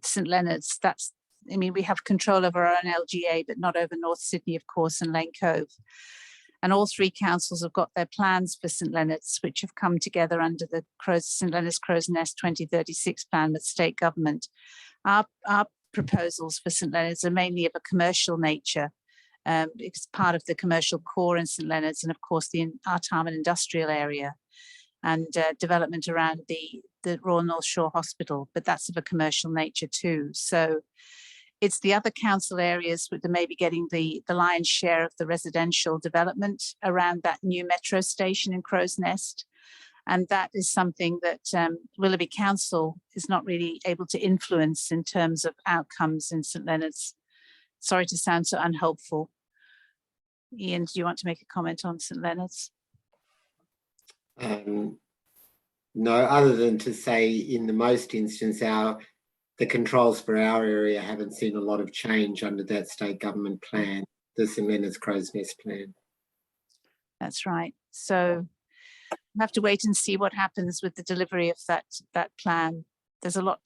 [SPEAKER 1] St Leonard's. I mean, we have control over our own LGA, but not over North Sydney, of course, and Lane Cove. And all three councils have got their plans for St Leonard's, which have come together under the St Leonard's Crow's Nest 2036 plan with state government. Our proposals for St Leonard's are mainly of a commercial nature. It's part of the commercial core in St Leonard's, and of course the Artarmon industrial area, and development around the Royal North Shore Hospital, but that's of a commercial nature too. So it's the other council areas that may be getting the lion's share of the residential development around that new metro station in Crow's Nest. And that is something that Willoughby Council is not really able to influence in terms of outcomes in St Leonard's. Sorry to sound so unhelpful. Ian, do you want to make a comment on St Leonard's?
[SPEAKER 7] No, other than to say in the most instance, the controls for our area haven't seen a lot of change under that state government plan, the St Leonard's Crow's Nest plan.
[SPEAKER 1] That's right. So we have to wait and see what happens with the delivery of that plan. There's a lot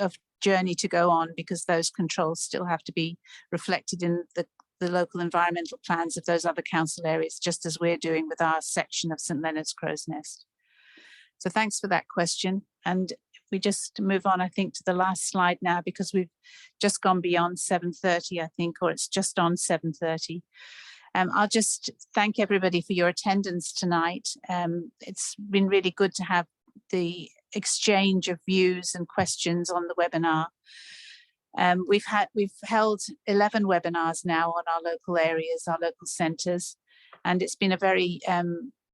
[SPEAKER 1] of journey to go on because those controls still have to be reflected in the local environmental plans of those other council areas, just as we're doing with our section of St Leonard's Crow's Nest. So thanks for that question. And we just move on, I think, to the last slide now, because we've just gone beyond 7:30, I think, or it's just on 7:30. I'll just thank everybody for your attendance tonight. It's been really good to have the exchange of views and questions on the webinar. We've held 11 webinars now on our local areas, our local centres, and it's been a very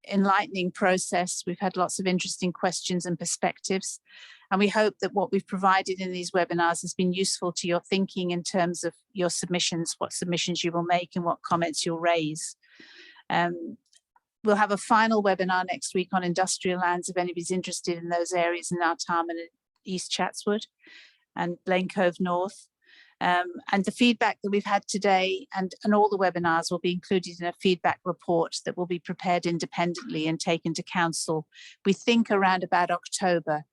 [SPEAKER 1] enlightening process. We've had lots of interesting questions and perspectives, and we hope that what we've provided in these webinars has been useful to your thinking in terms of your submissions, what submissions you will make and what comments you'll raise. We'll have a final webinar next week on industrial lands if anybody's interested in those areas in Artarmon and East Chatswood and Blaine Cove North. And the feedback that we've had today and all the webinars will be included in a feedback report that will be prepared independently and taken to council, we think, around about October.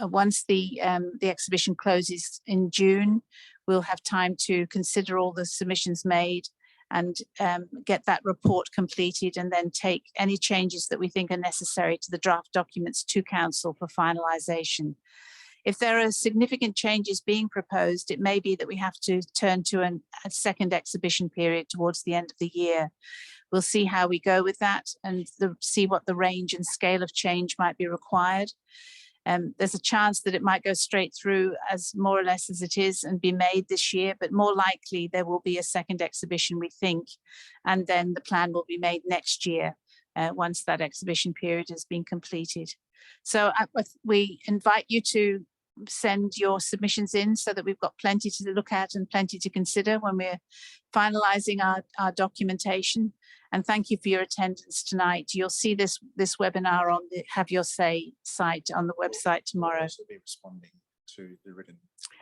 [SPEAKER 1] Once the exhibition closes in June, we'll have time to consider all the submissions made and get that report completed, and then take any changes that we think are necessary to the draft documents to council for finalisation. If there are significant changes being proposed, it may be that we have to turn to a second exhibition period towards the end of the year. We'll see how we go with that and see what the range and scale of change might be required. There's a chance that it might go straight through as more or less as it is and be made this year, but more likely there will be a second exhibition, we think, and then the plan will be made next year once that exhibition period has been completed. So we invite you to send your submissions in so that we've got plenty to look at and plenty to consider when we're finalising our documentation. And thank you for your attendance tonight. You'll see this webinar on the Have Your Say site on the website tomorrow.
[SPEAKER 6] We'll be responding to the written.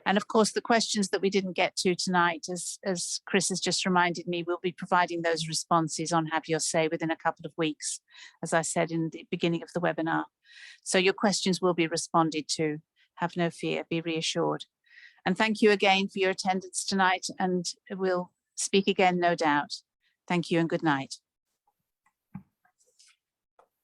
[SPEAKER 1] And of course, the questions that we didn't get to tonight, as Chris has just reminded me, we'll be providing those responses on Have Your Say within a couple of weeks, as I said in the beginning of the webinar. So your questions will be responded to. Have no fear, be reassured. And thank you again for your attendance tonight, and we'll speak again, no doubt. Thank you and good night.